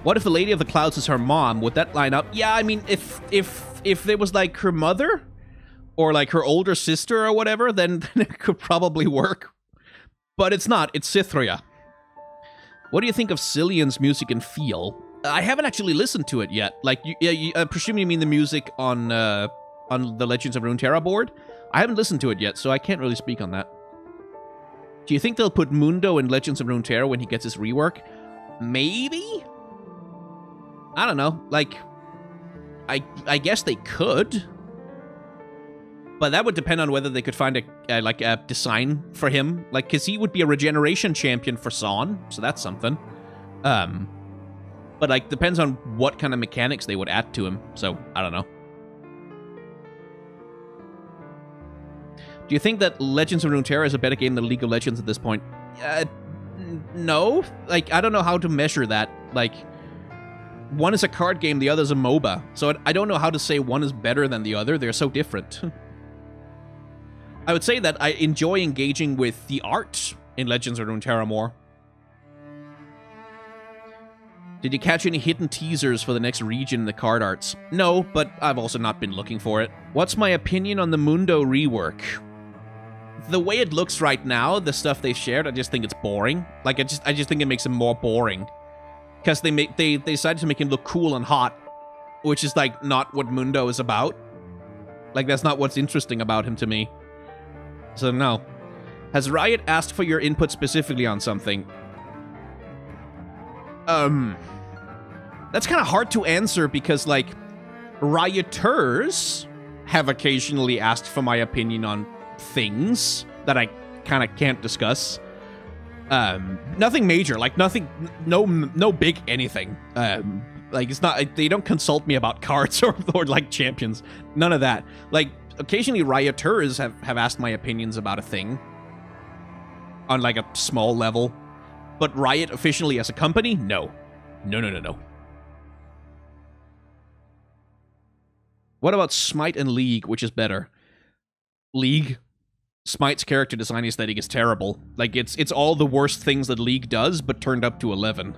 What if the Lady of the Clouds is her mom? Would that line up? Yeah, I mean, if there was, like, her mother, or, like, her older sister or whatever, then it could probably work. But it's not. It's Cythria. What do you think of Zillion's music and feel? I haven't actually listened to it yet. Like, I presume you mean the music on the Legends of Runeterra board? I haven't listened to it yet, so I can't really speak on that. Do you think they'll put Mundo in Legends of Runeterra when he gets his rework? Maybe? I don't know. Like, I guess they could. But that would depend on whether they could find a design for him. Like, because he would be a regeneration champion for Zaun, so that's something. But, like, depends on what kind of mechanics they would add to him, so I don't know. Do you think that Legends of Runeterra is a better game than League of Legends at this point? No. Like, I don't know how to measure that. Like, one is a card game, the other is a MOBA. So I don't know how to say one is better than the other. They're so different. I would say that I enjoy engaging with the art in Legends of Runeterra more. Did you catch any hidden teasers for the next region in the card arts? No, but I've also not been looking for it. What's my opinion on the Mundo rework? The way it looks right now, the stuff they shared, I just think it's boring. Like, I just think it makes it more boring. Because they decided to make him look cool and hot, which is, like, not what Mundo is about. Like, that's not what's interesting about him to me. So, no. Has Riot asked for your input specifically on something? That's kind of hard to answer because, like, Rioters have occasionally asked for my opinion on things that I kind of can't discuss. Nothing major, like nothing, no big anything. Like, it's not, they don't consult me about cards or like champions. None of that. Like, occasionally Rioters have asked my opinions about a thing on like a small level, but Riot officially as a company, no. No. What about Smite and League, which is better? League. Smite's character design aesthetic is terrible. Like, it's all the worst things that League does, but turned up to 11.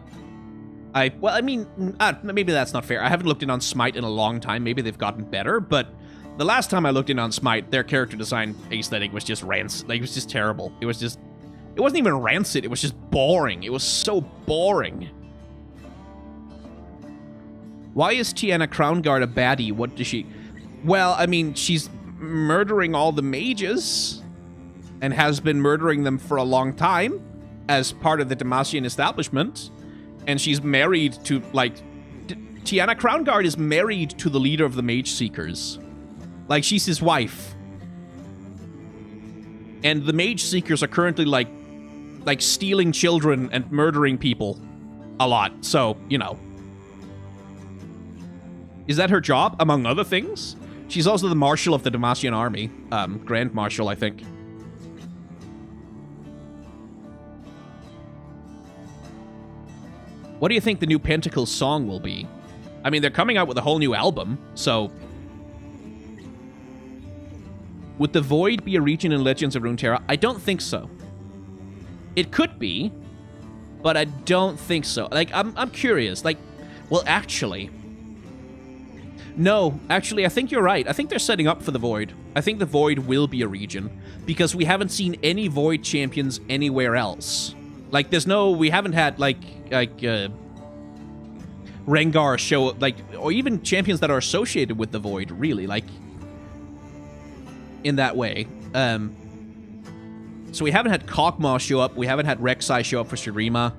Well, I mean, maybe that's not fair. I haven't looked in on Smite in a long time. Maybe they've gotten better, but the last time I looked in on Smite, their character design aesthetic was just rancid. Like, it was just terrible. It wasn't even rancid. It was just boring. It was so boring. Why is Tiana Crownguard a baddie? What does she... Well, I mean, she's murdering all the mages and has been murdering them for a long time as part of the Demacian establishment. And she's married to, like... Tiana Crownguard is married to the leader of the Mage Seekers. Like, she's his wife. And the Mage Seekers are currently, like stealing children and murdering people a lot. So, you know. Is that her job, among other things? She's also the Marshal of the Demacian Army. Grand Marshal, I think. What do you think the new Pentacles song will be? I mean, they're coming out with a whole new album, so... Would the Void be a region in Legends of Runeterra? I don't think so. It could be, but I don't think so. Like, I'm curious. Like, well, actually... No, actually, I think you're right. I think they're setting up for the Void. I think the Void will be a region, because we haven't seen any Void champions anywhere else. Like, there's no... We haven't had, Rengar show, like, or even champions that are associated with the Void, really, like, in that way. So we haven't had Kog'Maw show up, we haven't had Rek'Sai show up for Shurima.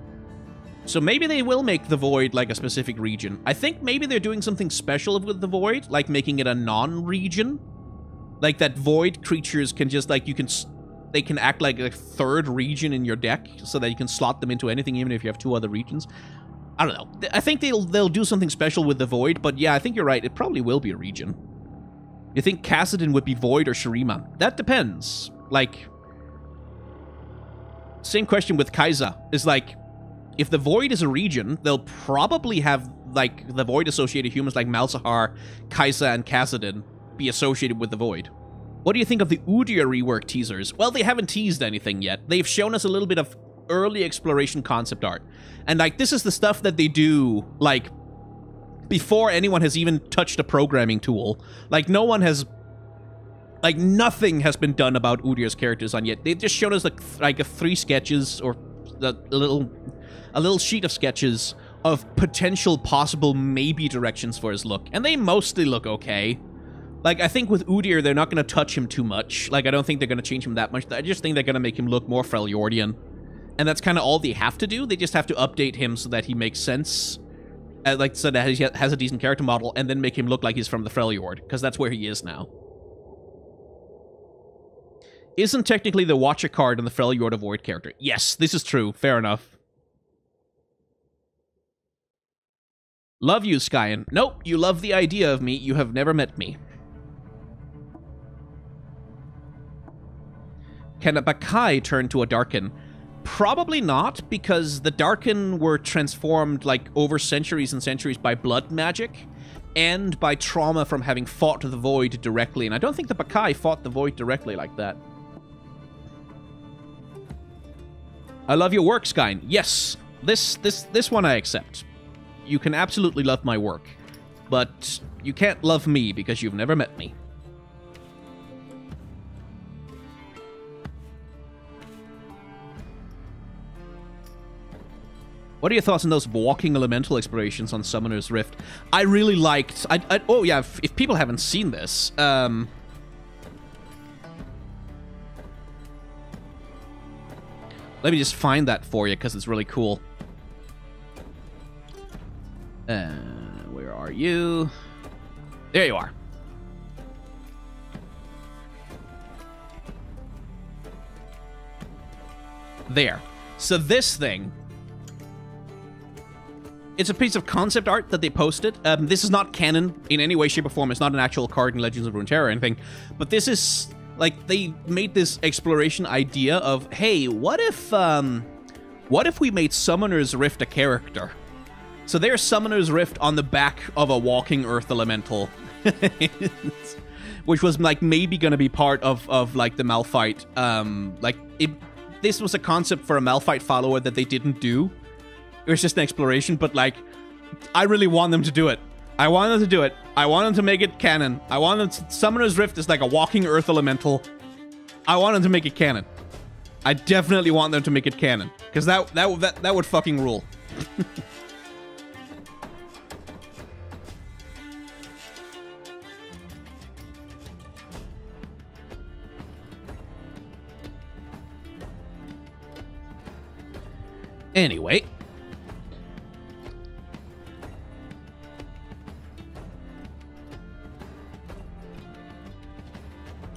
So maybe they will make the Void, like, a specific region. I think maybe they're doing something special with the Void, like making it a non-region. Like, that Void creatures can just, like, they can act like a third region in your deck, so that you can slot them into anything, even if you have 2 other regions. I don't know. I think they'll do something special with the Void, but yeah, I think you're right. It probably will be a region. You think Kassadin would be Void or Shurima? That depends. Like, same question with Kai'Sa. Is like, if the Void is a region, they'll probably have, like, the Void-associated humans like Malzahar, Kai'Sa, and Kassadin be associated with the Void. What do you think of the Udyr rework teasers? Well, they haven't teased anything yet. They've shown us a little bit of early exploration concept art. And, like, this is the stuff that they do, like, before anyone has even touched a programming tool. Like, no one has... Like, nothing has been done about Udyr's character design yet. They've just shown us, like 3 sketches, or a little sheet of sketches of potential possible maybe directions for his look. And they mostly look okay. Like, I think with Udyr, they're not going to touch him too much. Like, I don't think they're going to change him that much. I just think they're going to make him look more Freljordian. And that's kind of all they have to do. They just have to update him so that he makes sense. Like, so that he has a decent character model, and then make him look like he's from the Freljord. Because that's where he is now. Isn't technically the Watcher card in the Freljord a Void character? Yes, this is true. Fair enough. Love you, Skyen. Nope, you love the idea of me. You have never met me. Can a Bakai turn to a Darkin? Probably not, because the Darkin were transformed, like, over centuries and centuries by blood magic, and by trauma from having fought the Void directly, and I don't think the Bakai fought the Void directly like that. I love your work, Skyn. Yes, this one I accept. You can absolutely love my work, but you can't love me because you've never met me. What are your thoughts on those walking elemental explorations on Summoner's Rift? I really liked... oh, yeah, if people haven't seen this... let me just find that for you, because it's really cool. Where are you? There you are. There. So this thing... It's a piece of concept art that they posted. This is not canon in any way, shape, or form. It's not an actual card in Legends of Runeterra or anything. But this is... Like, they made this exploration idea of, hey, what if we made Summoner's Rift a character? So there's Summoner's Rift on the back of a walking Earth Elemental. Which was like maybe gonna be part of like the Malphite. This was a concept for a Malphite follower that they didn't do. It was just an exploration, but like I really want them to do it. I want them to do it. I want them to make it canon. I want them to... Summoner's Rift is like a walking earth elemental. I want them to make it canon. I definitely want them to make it canon. Because that would fucking rule. Anyway.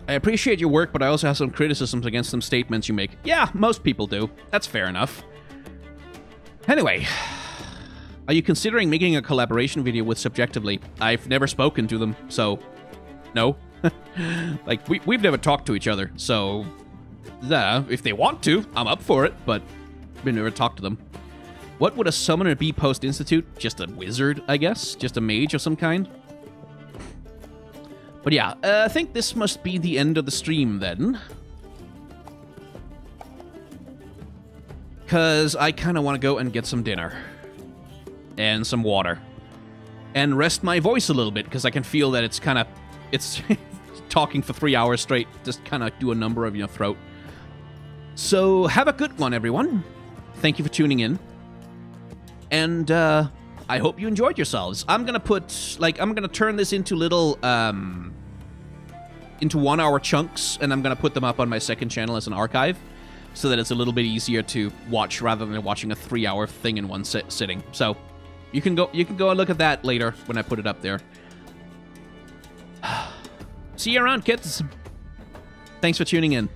I appreciate your work, but I also have some criticisms against some statements you make. Yeah, most people do. That's fair enough. Anyway, are you considering making a collaboration video with Subjectively? I've never spoken to them, so no. Like, we've never talked to each other, so if they want to, I'm up for it, but we've never talked to them. What would a summoner be post-institute? Just a wizard, I guess? Just a mage of some kind? But yeah, I think this must be the end of the stream then. Because I kind of want to go and get some dinner. And some water. And rest my voice a little bit, because I can feel that it's kind of... It's talking for 3 hours straight. Just kind of do a number of your throat. So, have a good one, everyone. Thank you for tuning in. And, I hope you enjoyed yourselves. I'm gonna put, like, I'm gonna turn this into little, into 1 hour chunks, and I'm gonna put them up on my second channel as an archive, so that it's a little bit easier to watch rather than watching a 3 hour thing in one sitting. So, you can go and look at that later when I put it up there. See you around, kids. Thanks for tuning in.